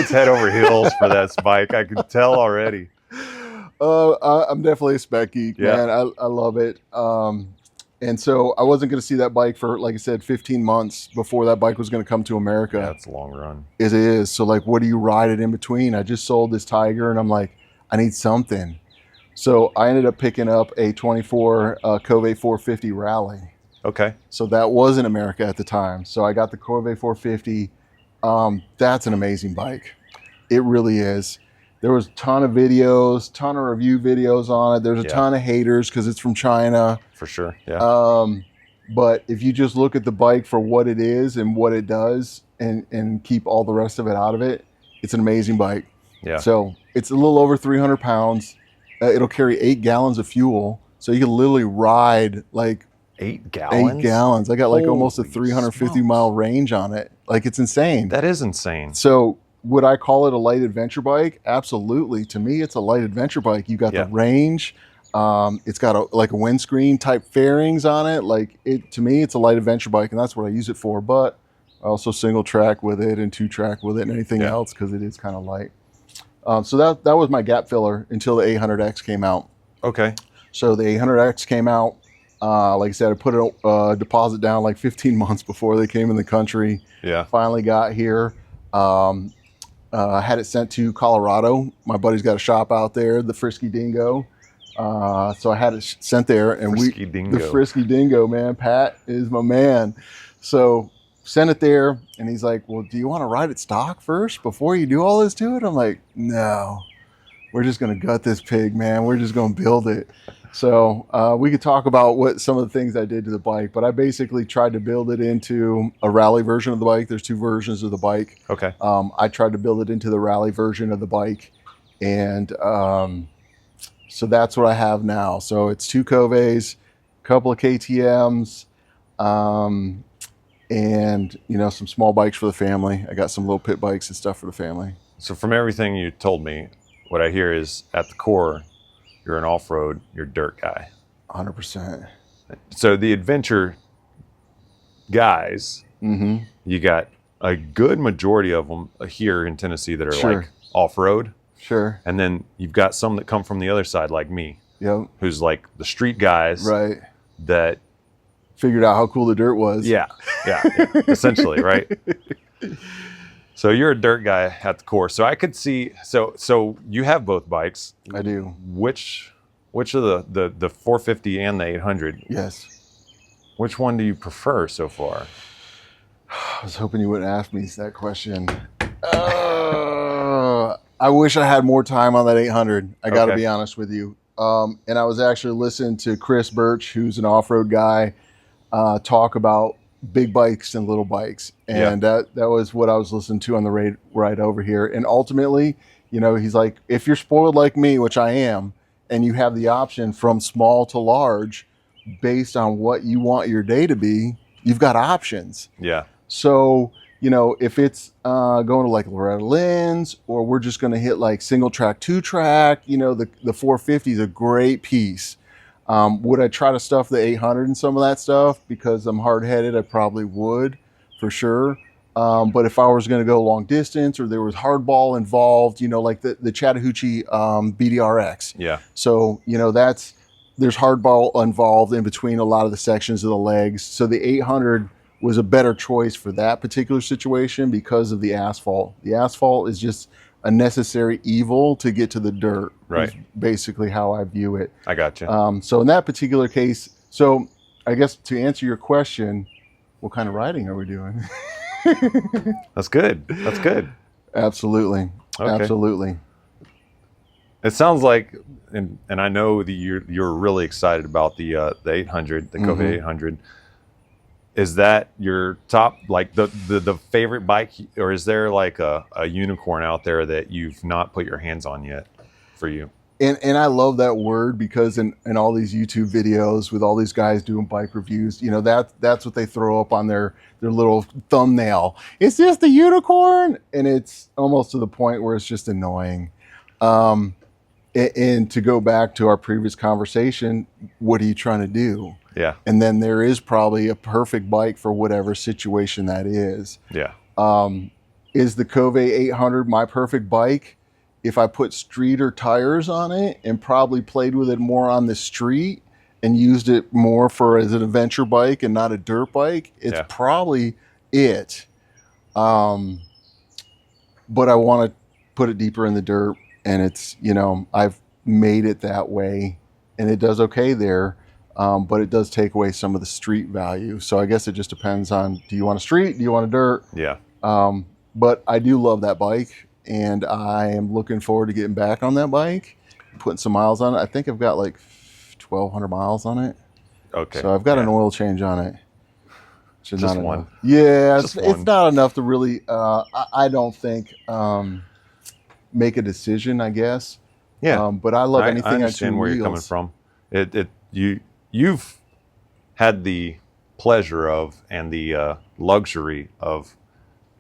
head over heels for that bike. I can tell already. I'm definitely a spec geek, man. I love it. And so I wasn't going to see that bike for, like I said, 15 months before that bike was going to come to America. Yeah, it's a long run. It is. So like, what do you ride it in between? I just sold this Tiger and I'm like, I need something. So I ended up picking up a 24 Kove 450 Rally. Okay. So that was in America at the time. So I got the Kove 450. That's an amazing bike. It really is. There was a ton of videos, ton of review videos on it. There's a ton of haters because it's from China. For sure, yeah. But if you just look at the bike for what it is and what it does and keep all the rest of it out of it, it's an amazing bike. Yeah. So it's a little over 300 pounds. It'll carry 8 gallons of fuel. So you can literally ride like 8 gallons? 8 gallons. I got like almost a 350 mile range on it. Like, it's insane. That is insane. So would I call it a light adventure bike? Absolutely. To me, it's a light adventure bike. You got the range. It's got a windscreen type fairings on it. To me, it's a light adventure bike, and that's what I use it for. But I also single track with it and 2-track with it and anything else because it is kind of light. So that was my gap filler until the 800X came out. Okay. So the 800X came out. Like I said, I put a deposit down like 15 months before they came in the country. Yeah. Finally got here. I had it sent to Colorado. My buddy's got a shop out there, the Frisky Dingo. So I had it sent there, and the Frisky Dingo, man, Pat is my man. So sent it there, and he's like, well, do you want to ride it stock first before you do all this to it? I'm like, no, we're just going to gut this pig, man. We're just going to build it. So we could talk about what some of the things I did to the bike, but I basically tried to build it into a rally version of the bike. There's 2 versions of the bike. Okay. I tried to build it into the rally version of the bike, and so that's what I have now. So it's 2 Koves, a couple of KTMs, and some small bikes for the family. I got some little pit bikes and stuff for the family. So from everything you told me, what I hear is at the core, you're an off-road, you're a dirt guy. 100%. So the adventure guys, you got a good majority of them here in Tennessee that are like off-road. Sure. And then you've got some that come from the other side like me. Yep. Who's like the street guys. Right. That figured out how cool the dirt was. Yeah. Essentially, right? So you're a dirt guy at the core. So I could see. So you have both bikes. I do. Which of the 450 and the 800? Yes. Which one do you prefer so far? I was hoping you wouldn't ask me that question. I wish I had more time on that 800. I got to Okay. be honest with you. And I was actually listening to Chris Birch, who's an off-road guy, talk about big bikes and little bikes, Yeah. and that was what I was listening to on the ride over here. And ultimately, you know, he's like, if you're spoiled like me, which I am, and you have the option from small to large based on what you want your day to be, you've got options. Yeah. So, you know, if it's going to like Loretta Lynn's, or we're just going to hit like single track, 2-track, you know, the 450 is a great piece. Would I try to stuff the 800 and some of that stuff because I'm hard-headed? I probably would, for sure. But if I was going to go long distance, or there was hardball involved, you know, like the Chattahoochee BDRX. Yeah. So, you know, there's hardball involved in between a lot of the sections of the legs. So the 800 was a better choice for that particular situation because of the asphalt. The asphalt is just a necessary evil to get to the dirt. Right. Is basically how I view it. I got you. So in that particular case, so I guess to answer your question, what kind of riding are we doing? That's good. That's good. Absolutely. Okay. Absolutely. It sounds like, and I know that you're really excited about the 800, the Kove 800. Is that your top, like the favorite bike, or is there like a unicorn out there that you've not put your hands on yet for you? And I love that word because in all these YouTube videos with all these guys doing bike reviews, you know, that's what they throw up on their little thumbnail. It's just a unicorn, and it's almost to the point where it's just annoying. And to go back to our previous conversation, what are you trying to do? Yeah. And then there is probably a perfect bike for whatever situation that is. Yeah. Is the Kove 800 my perfect bike? If I put streeter tires on it and probably played with it more on the street and used it more for as an adventure bike and not a dirt bike, it's probably it. But I want to put it deeper in the dirt, and it's, you know, I've made it that way, and it does okay there. But it does take away some of the street value. So I guess it just depends on, do you want a street? Do you want a dirt? Yeah. But I do love that bike, and I am looking forward to getting back on that bike, putting some miles on it. I think I've got like 1,200 miles on it. Okay. So I've got an oil change on it. Just not one. Enough. Yeah, Just it's one. not enough to really, I don't think, make a decision, I guess. Yeah. But I love anything I understand on 2 where wheels. you're coming from. You've had the pleasure of and the luxury of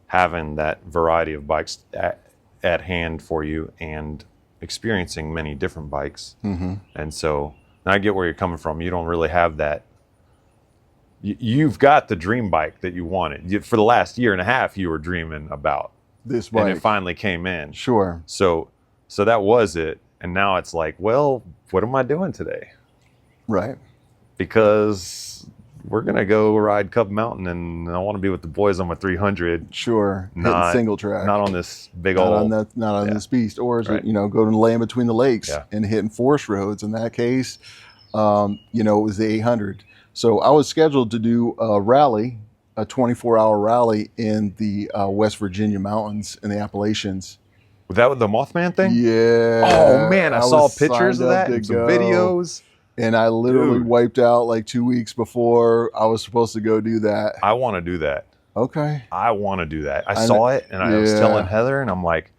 having that variety of bikes at hand for you and experiencing many different bikes. And so I get where you're coming from. You don't really have that. You've got the dream bike that you wanted. For the last year and a half, you were dreaming about This bike. and it finally came in. Sure. So that was it. And now it's like, well, what am I doing today? Right. Because we're going to go ride Cub Mountain, and I want to be with the boys on my 300. Sure. Not Hitting single track. Not on this big not old. Not on this beast. Or is Right. it, you know, going to land between the lakes Yeah. and hitting forest roads? In that case, you know, it was the 800. So I was scheduled to do a rally, a 24-hour rally in the West Virginia mountains in the Appalachians. Was that with the Mothman thing? Yeah. Oh, man. I saw was pictures of signed up that to and some go. videos. And I literally Dude. wiped out like 2 weeks before I was supposed to go do that. I want to do that. Okay. I want to do that. I I saw it, and I was yeah. telling Heather, and I'm like,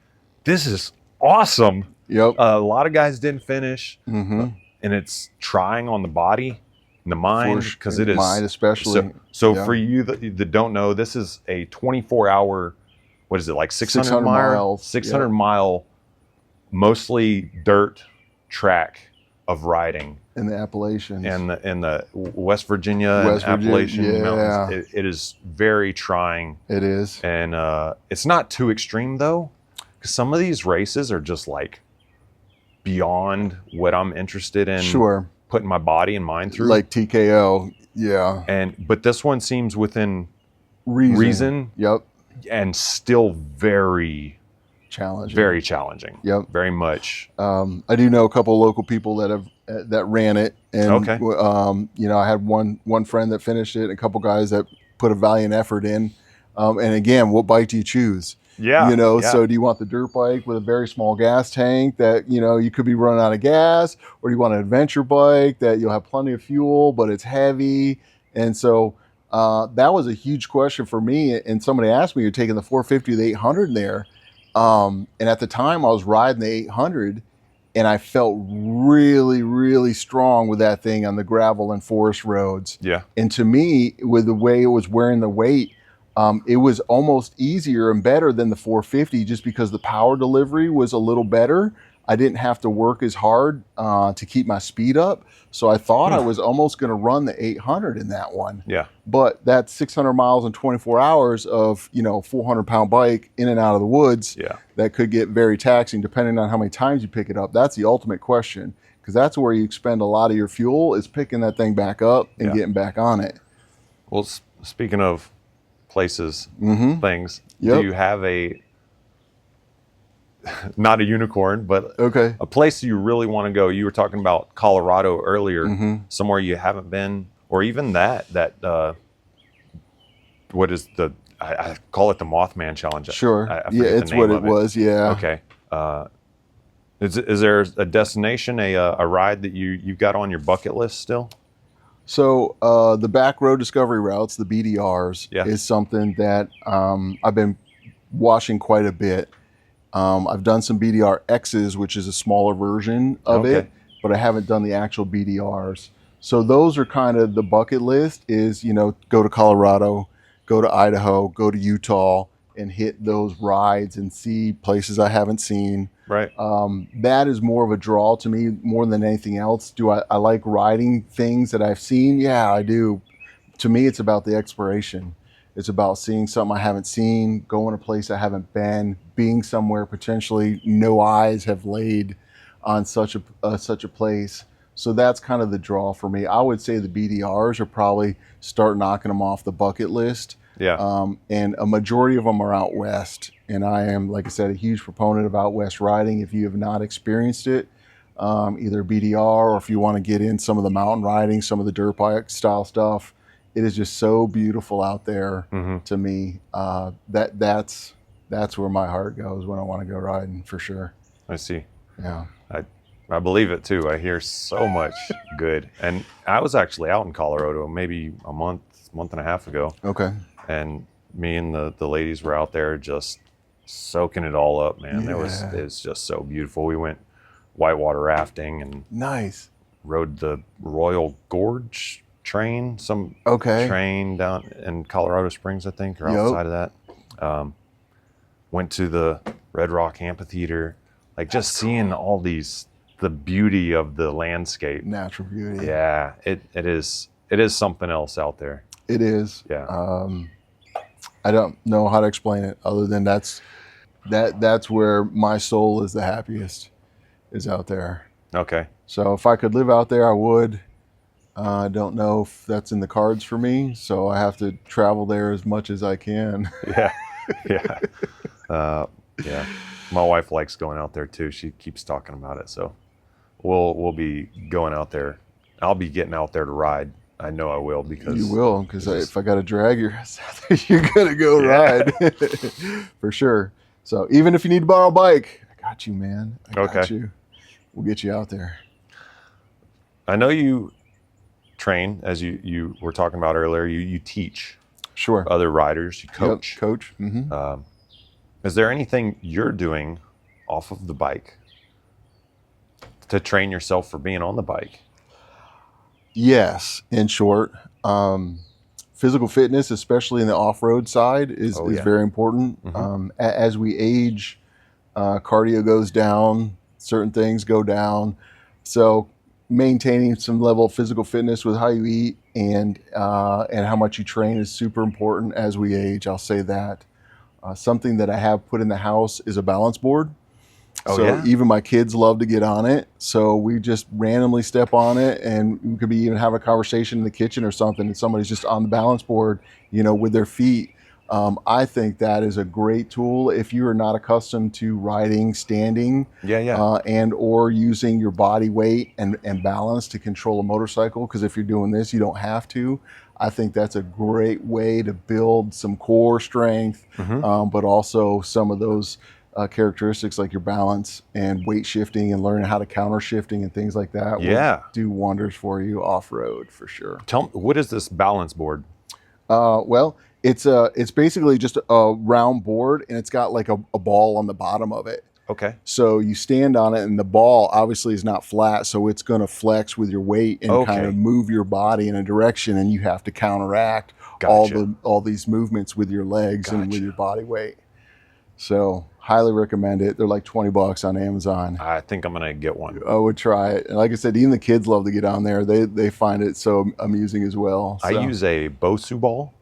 this is awesome. Yep. A lot of guys didn't finish, Mm-hmm. and it's trying on the body and the mind, because it is. Mind especially. So Yeah. for you that don't know, this is a 24-hour, what is it, like 600 miles. 600 mile, mostly dirt track of riding. In the Appalachians. In the West Virginia and Appalachian Mountains. It is very trying. It is. And it's not too extreme, though, because some of these races are just like beyond what I'm interested in. Sure. Putting my body and mind through. Like TKO. Yeah. But this one seems within reason. Yep. And still very challenging. Very challenging. Yep. Very much. I do know a couple of local people that ran it, and okay. You know, I had one friend that finished it, and a couple guys that put a valiant effort in. And again, what bike do you choose? Yeah. You know, Yeah. so do you want the dirt bike with a very small gas tank that, you know, you could be running out of gas, or do you want an adventure bike that you'll have plenty of fuel, but it's heavy? And so that was a huge question for me. And somebody asked me, you're taking the 450 to the 800 there. And at the time I was riding the 800, and I felt really, really strong with that thing on the gravel and forest roads. Yeah. And to me, with the way it was wearing the weight, it was almost easier and better than the 450, just because the power delivery was a little better. I didn't have to work as hard to keep my speed up. So I thought I was almost going to run the 800 in that one. Yeah. But that's 600 miles in 24 hours of, you know, 400-pound bike in and out of the woods. Yeah. That could get very taxing depending on how many times you pick it up. That's the ultimate question, because that's where you expend a lot of your fuel, is picking that thing back up and getting back on it. Well, speaking of places, things, Yep. do you have not a unicorn, but a place you really want to go? You were talking about Colorado earlier, somewhere you haven't been, or even that what is I call it the Mothman Challenge. Sure. I Yeah, it's what it was. Yeah. Okay. Is there a destination, a ride that you've got on your bucket list still? So the back road discovery routes, the BDRs, is something that I've been watching quite a bit. I've done some BDR X's, which is a smaller version of it, but I haven't done the actual BDRs. So those are kind of the bucket list, is, you know, go to Colorado, go to Idaho, go to Utah, and hit those rides and see places I haven't seen. Right. That is more of a draw to me more than anything else. Do I like riding things that I've seen? Yeah, I do. To me, it's about the exploration. It's about seeing something I haven't seen, going a place I haven't been, being somewhere potentially no eyes have laid on such a place. So that's kind of the draw for me. I would say the BDRs are probably start knocking them off the bucket list. Yeah. And a majority of them are out west. And I am, like I said, a huge proponent of out west riding. If you have not experienced it, either BDR, or if you want to get in some of the mountain riding, some of the dirt bike style stuff, it is just so beautiful out there to me. That's where my heart goes when I want to go riding, for sure. I see. Yeah. I believe it too. I hear so much good. And I was actually out in Colorado maybe a month and a half ago. Okay. And me and the ladies were out there just soaking it all up, man. Yeah. It's just so beautiful. We went whitewater rafting and nice. Rode the Royal Gorge train, train down in Colorado Springs, I think, or outside of that. Went to the Red Rock Amphitheater, like just seeing all the beauty of the landscape. Natural beauty. Yeah, it is something else out there. It is. Yeah. I don't know how to explain it other than that's where my soul is the happiest, is out there. Okay. So if I could live out there, I would. I don't know if that's in the cards for me, so I have to travel there as much as I can. Yeah. Yeah. Yeah. My wife likes going out there too. She keeps talking about it. So we'll be going out there. I'll be getting out there to ride. I know I will, because you will, because if I got to drag your ass out there, you're gonna go ride for sure. So even if you need to borrow a bike, I got you, man. I got you. We'll get you out there. I know you train, as you were talking about earlier. You teach other riders. You coach. Yep, coach. Mm-hmm. Is there anything you're doing off of the bike to train yourself for being on the bike? Yes, in short. Physical fitness, especially in the off-road side, is very important. Mm-hmm. As we age, cardio goes down, certain things go down. So maintaining some level of physical fitness with how you eat and how much you train is super important as we age. I'll say that. Something that I have put in the house is a balance board. Even my kids love to get on it. So we just randomly step on it, and we could be even have a conversation in the kitchen or something, and somebody's just on the balance board, with their feet. I think that is a great tool if you are not accustomed to riding standing, and or using your body weight and balance to control a motorcycle. Because if you're doing this, you don't have to. I think that's a great way to build some core strength, but also some of those characteristics like your balance and weight shifting and learning how to counter shifting and things like that will do wonders for you off-road for sure. Tell me, what is this balance board? Well, it's basically just a round board, and it's got like a ball on the bottom of it. Okay. So you stand on it, and the ball obviously is not flat, so it's going to flex with your weight and kind of move your body in a direction, and you have to counteract all these movements with your legs and with your body weight. So highly recommend it. They're like $20 on Amazon. I think I'm gonna get one. I would try it. And like I said, even the kids love to get on there. They find it so amusing as well. So. I use a Bosu ball.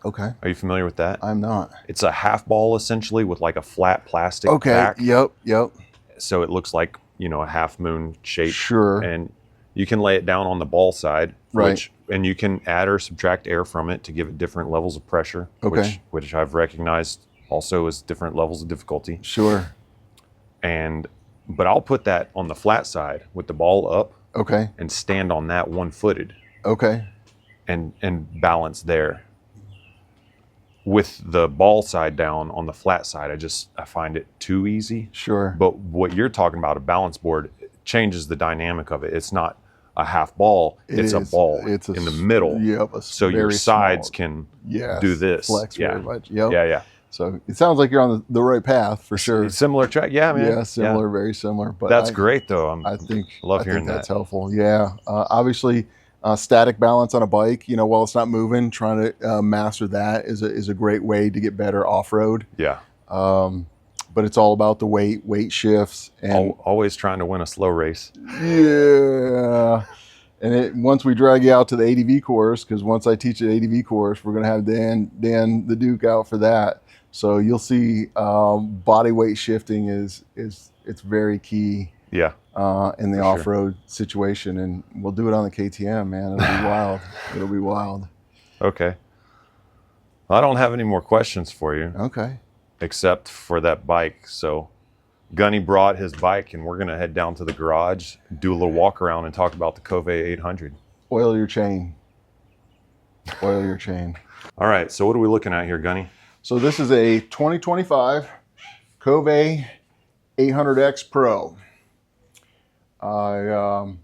Okay. Are you familiar with that? I'm not. It's a half ball essentially with like a flat plastic back. Yep. So it looks like, a half moon shape. Sure. And you can lay it down on the ball side. Right. And you can add or subtract air from it to give it different levels of pressure. Okay. Which I've recognized also as different levels of difficulty. Sure. But I'll put that on the flat side with the ball up. Okay. And stand on that one-footed. Okay. And balance there. With the ball side down on the flat side, I find it too easy. Sure. But what you're talking about, a balance board, changes the dynamic of it. It's not a half ball, it's a ball in the middle. Yep. So your sides can do this. Flex very much. Yep. Yeah. So it sounds like you're on the right path for sure. Similar track, yeah, man. Yeah, similar, very similar. But that's great though. I think that's helpful. Yeah, obviously, static balance on a bike. While it's not moving, trying to master that is a great way to get better off road. Yeah. But it's all about the weight shifts, and always trying to win a slow race. Yeah. And once we drag you out to the ADV course, because once I teach the ADV course, we're going to have Dan the Duke out for that. So you'll see body weight shifting is very key. Yeah. In the off-road situation, and we'll do it on the KTM, man. It'll be wild. It'll be wild. Okay. Well, I don't have any more questions for you. Okay. Except for that bike. So Gunny brought his bike, and we're going to head down to the garage, do a little walk around, and talk about the Kove 800. Oil your chain. Oil your chain. All right. So what are we looking at here, Gunny? So this is a 2025 Kove 800X Pro. I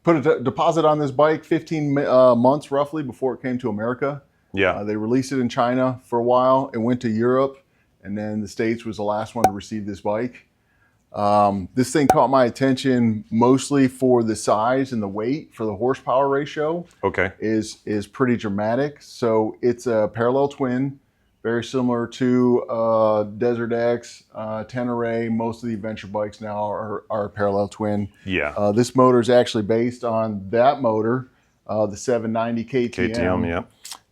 put a deposit on this bike 15 months roughly before it came to America. Yeah. They released it in China for a while. It went to Europe, and then the States was the last one to receive this bike. This thing caught my attention mostly for the size and the weight. For the horsepower ratio. Okay. Is pretty dramatic. So it's a parallel twin. Very similar to Desert X, Tenere. Most of the adventure bikes now are parallel twin. Yeah. This motor is actually based on that motor, the 790 KTM. KTM, yeah.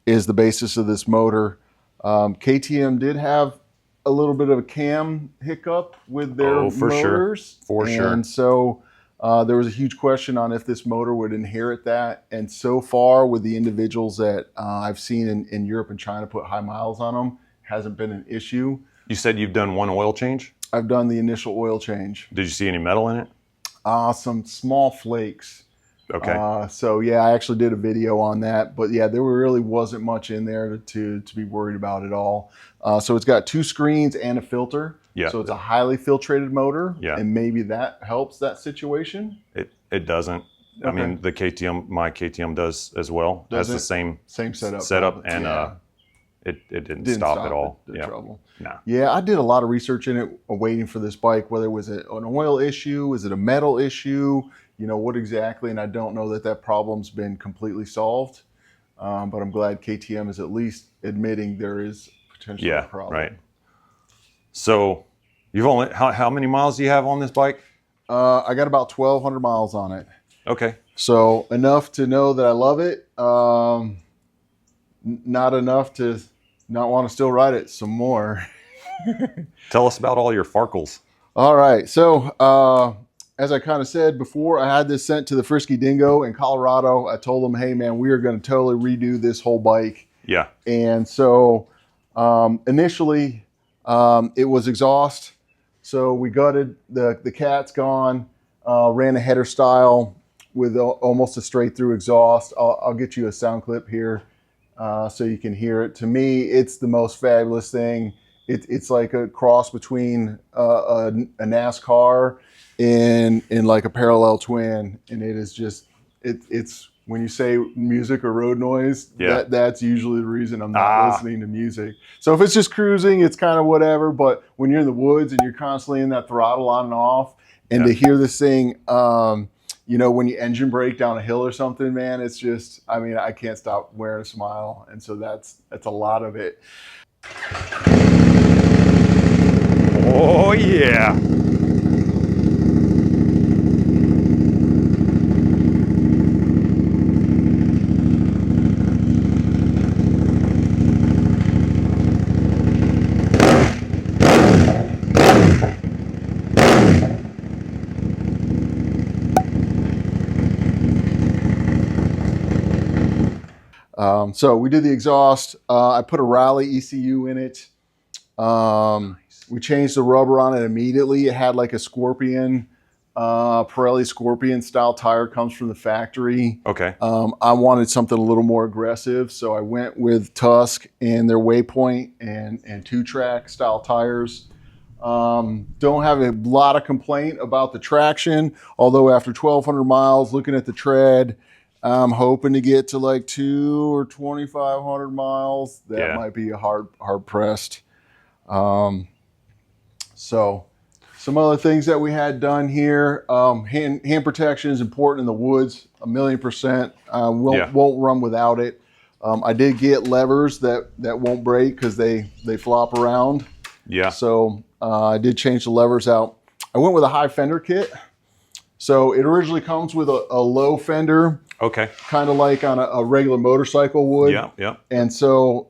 Is the basis of this motor. KTM did have a little bit of a cam hiccup with their motors. For sure. And so there was a huge question on if this motor would inherit that. And so far, with the individuals that I've seen in Europe and China put high miles on them, hasn't been an issue. You said you've done one oil change? I've done the initial oil change. Did you see any metal in it? Some small flakes. Okay. So yeah, I actually did a video on that, but yeah, there really wasn't much in there to be worried about at all. So it's got 2 screens and a filter. Yeah. So it's a highly filtrated motor. Yeah. And maybe that helps that situation. It doesn't. Okay. I mean, my KTM does as well. Has the same setup, and it didn't stop at all. The trouble. No. Yeah, I did a lot of research in it waiting for this bike, whether it was an oil issue, is it a metal issue, what exactly, and I don't know that problem's been completely solved, but I'm glad KTM is at least admitting there is potentially a problem. Right. So you've only, how many miles do you have on this bike? I got about 1,200 miles on it. Okay. So enough to know that I love it, not enough to not want to still ride it some more. Tell us about all your farkles. All right. So as I kind of said before, I had this sent to the Frisky Dingo in Colorado. I told them, hey, man, we are going to totally redo this whole bike. Yeah. And so Initially, it was exhaust. So we gutted the cat's gone, ran a header style with almost a straight through exhaust. I'll get you a sound clip here so you can hear it. To me, it's the most fabulous thing. It's like a cross between a NASCAR and like a parallel twin, and it is just it's when you say music or road noise, that's usually the reason I'm not listening to music. So if it's just cruising, it's kind of whatever. But when you're in the woods and you're constantly in that throttle on and off, and to hear this thing, you know, when you engine brake down a hill or something, man, it's just, I mean, I can't stop wearing a smile. And so that's a lot of it. Oh yeah. So we did the exhaust. I put a Raleigh ECU in it. We changed the rubber on it immediately. It had like a Scorpion, Pirelli Scorpion style tire, comes from the factory. Okay. I wanted something a little more aggressive, so I went with Tusk and their Waypoint and 2-track style tires. Don't have a lot of complaint about the traction, although after 1,200 miles, looking at the tread, I'm hoping to get to like 2 or 2,500 miles. That might be hard pressed. So some other things that we had done here, hand protection is important in the woods, 1,000,000%. Won't run without it. I did get levers that won't break because they flop around. Yeah. So I did change the levers out. I went with a high fender kit. So it originally comes with a low fender. Okay. Kind of like on a regular motorcycle would. Yeah, yeah. And so,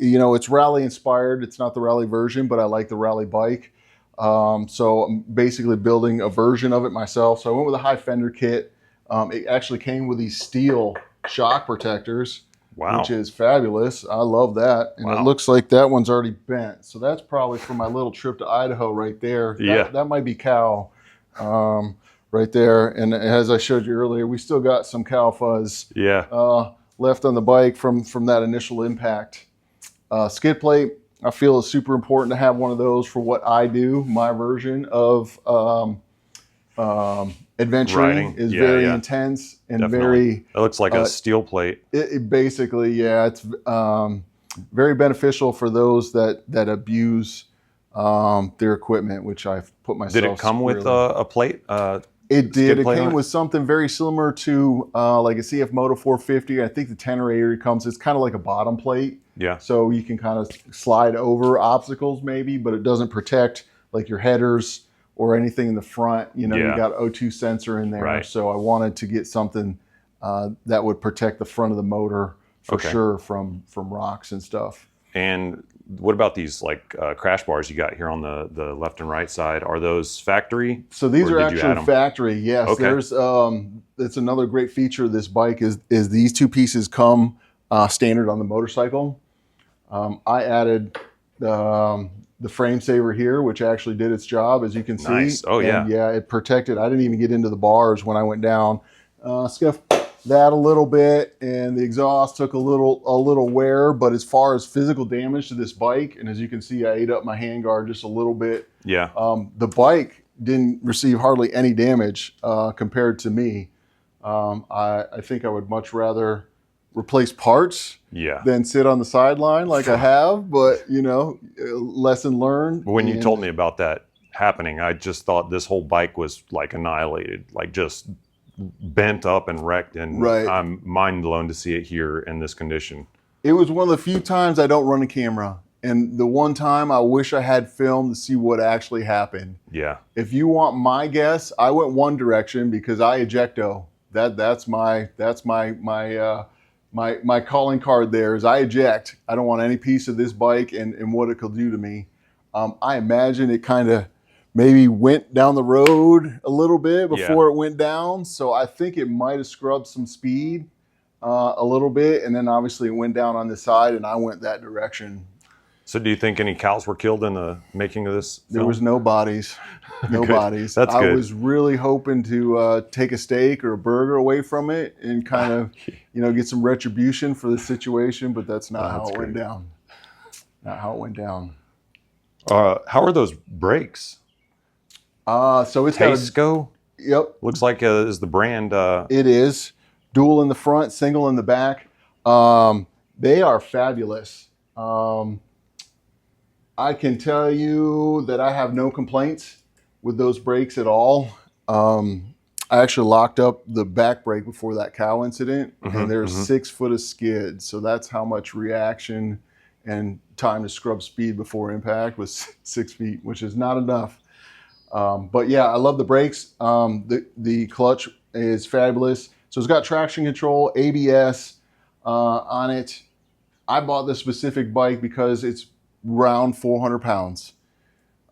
you know, it's Rally inspired. It's not the Rally version, but I like the Rally bike. So I'm basically building a version of it myself. So I went with a high fender kit. It actually came with these steel shock protectors, which is fabulous. I love that. And it looks like that one's already bent. So that's probably for my little trip to Idaho right there. That might be cow. Right there, and as I showed you earlier, we still got some cow fuzz left on the bike from that initial impact. Skid plate, I feel is super important to have one of those for what I do. My version of adventuring is very intense and very. It looks like a steel plate. It basically, it's very beneficial for those that abuse their equipment, which I've put myself. Did it come with a plate? It did. It came with something very similar to like a CF Moto 450. I think the 1080 comes. It's kind of like a bottom plate. Yeah. So you can kind of slide over obstacles maybe, but it doesn't protect like your headers or anything in the front. You know, you got O2 sensor in there. Right. So I wanted to get something that would protect the front of the motor for sure from rocks and stuff. And what about these like crash bars you got here on the left and right side? Are those factory? So these are actually factory. Yes. Okay. There's that's another great feature of this bike is these two pieces come standard on the motorcycle. I added the frame saver here, which actually did its job, as you can see. Nice. Oh yeah. And yeah, it protected. I didn't even get into the bars when I went down. Scuffed that a little bit, and the exhaust took a little wear, but as far as physical damage to this bike, and as you can see, I ate up my handguard just a little bit. Yeah. The bike didn't receive hardly any damage compared to me. I think I would much rather replace parts than sit on the sideline like I have, but you know, lesson learned. When you told me about that happening, I just thought this whole bike was like annihilated, like just bent up and wrecked, and I'm mind blown to see it here in this condition. It was one of the few times I don't run a camera, and the one time I wish I had film to see what actually happened. Yeah. If you want my guess, I went one direction because I ejecto. That's my calling card there is I eject. I don't want any piece of this bike and what it could do to me. I imagine it kind of maybe went down the road a little bit before it went down. So I think it might have scrubbed some speed. a little bit, and then obviously it went down on the side, and I went that direction. So do you think any cows were killed in the making of this film? There was no bodies. No bodies. That's good. I was really hoping to take a steak or a burger away from it and kind of, get some retribution for the situation, but that's not how it went down. Not how it went down. How are those brakes? So it's Tasco? Yep. Looks like is the brand. It is. Dual in the front, single in the back. They are fabulous. I can tell you that I have no complaints with those brakes at all. I actually locked up the back brake before that cow incident, and there's 6 foot of skid. So that's how much reaction and time to scrub speed before impact was 6 feet, which is not enough. But yeah, I love the brakes. The clutch is fabulous. So it's got traction control, ABS on it. I bought this specific bike because it's around 400 pounds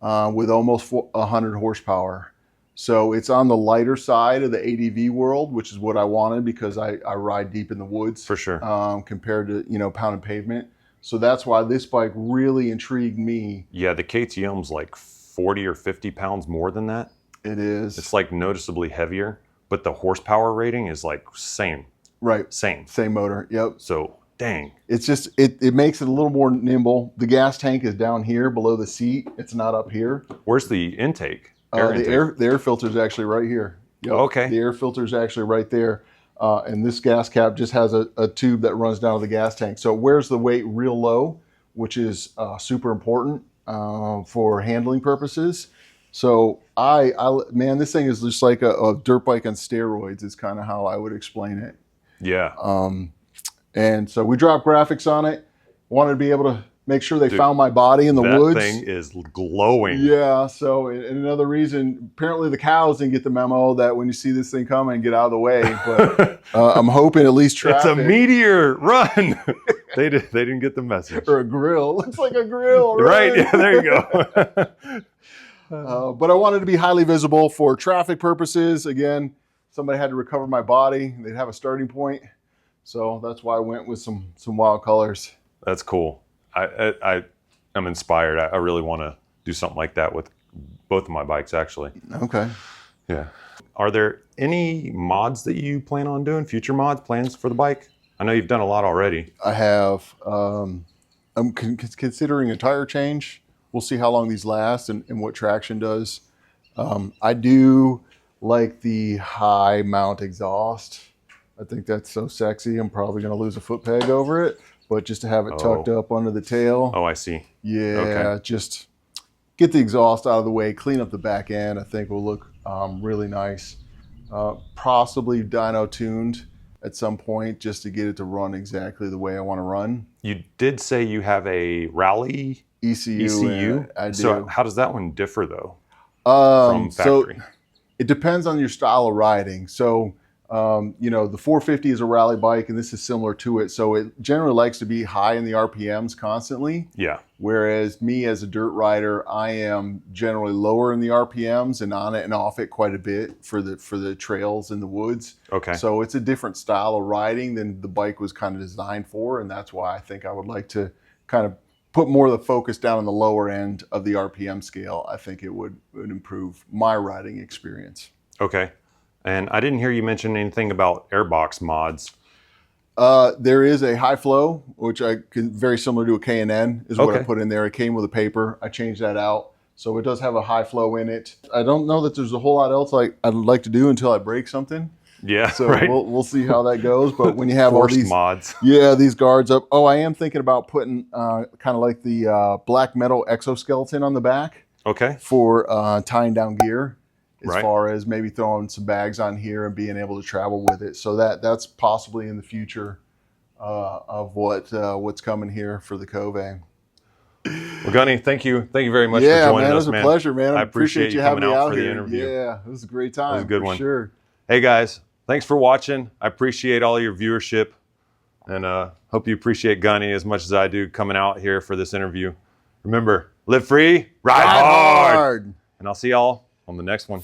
with almost 100 horsepower. So it's on the lighter side of the ADV world, which is what I wanted because I ride deep in the woods. For sure. Compared to, pounded pavement. So that's why this bike really intrigued me. Yeah, the KTM's like 40 or 50 pounds more than that. It is. It's like noticeably heavier, but the horsepower rating is like same. Right. Same motor. Yep. So dang. It's just, it makes it a little more nimble. The gas tank is down here below the seat. It's not up here. Where's the intake? The air filter is actually right here. Yep. Okay. The air filter is actually right there. And this gas cap just has a tube that runs down to the gas tank. So it wears the weight real low, which is super important for handling purposes. So man, this thing is just like a dirt bike on steroids is kind of how I would explain it. Yeah. And so we dropped graphics on it. Wanted to be able to make sure they found my body in the woods. That thing is glowing. Yeah. So and another reason, apparently the cows didn't get the memo that when you see this thing coming, get out of the way. But I'm hoping at least traffic. It's a meteor. Run. They didn't get the message. Or a grill. Looks like a grill. Right. Yeah, there you go. But I wanted to be highly visible for traffic purposes. Again, somebody had to recover my body. They'd have a starting point. So that's why I went with some wild colors. That's cool. I'm inspired. I really want to do something like that with both of my bikes, actually. Okay. Yeah. Are there any mods that you plan on doing? Future mods, plans for the bike? I know you've done a lot already. I have. I'm considering a tire change. We'll see how long these last and what traction does. I do like the high mount exhaust. I think that's so sexy. I'm probably going to lose a foot peg over it, but just to have it tucked up under the tail. Oh, I see. Yeah, okay. Just get the exhaust out of the way, clean up the back end. I think will look really nice. Possibly dyno tuned at some point just to get it to run exactly the way I want to run. You did say you have a rally ECU. I do. So how does that one differ though from factory? So it depends on your style of riding. So the 450 is a rally bike and this is similar to it. So it generally likes to be high in the RPMs constantly. Yeah. Whereas me as a dirt rider, I am generally lower in the RPMs and on it and off it quite a bit for the trails in the woods. Okay. So it's a different style of riding than the bike was kind of designed for. And that's why I think I would like to kind of put more of the focus down on the lower end of the RPM scale. I think it would improve my riding experience. Okay. And I didn't hear you mention anything about airbox mods. There is a high flow, which very similar to a K&N is what I put in there. It came with a paper. I changed that out. So it does have a high flow in it. I don't know that there's a whole lot else I'd like to do until I break something. Yeah, so right. we'll see how that goes. But when you have Forced all these mods, these guards up. Oh, I am thinking about putting kind of like the black metal exoskeleton on the back. Okay. For tying down gear, as right. far as maybe throwing some bags on here and being able to travel with it. So that's possibly in the future of what's coming here for the Kove. Well, Gunny, thank you very much for joining us, man. It was a pleasure, man. I appreciate you having coming me out out for here. the interview. Yeah, it was a great time. It was a good one. Sure. Hey guys, thanks for watching. I appreciate all your viewership, and hope you appreciate Gunny as much as I do coming out here for this interview. Remember, live free, ride hard. And I'll see y'all on the next one.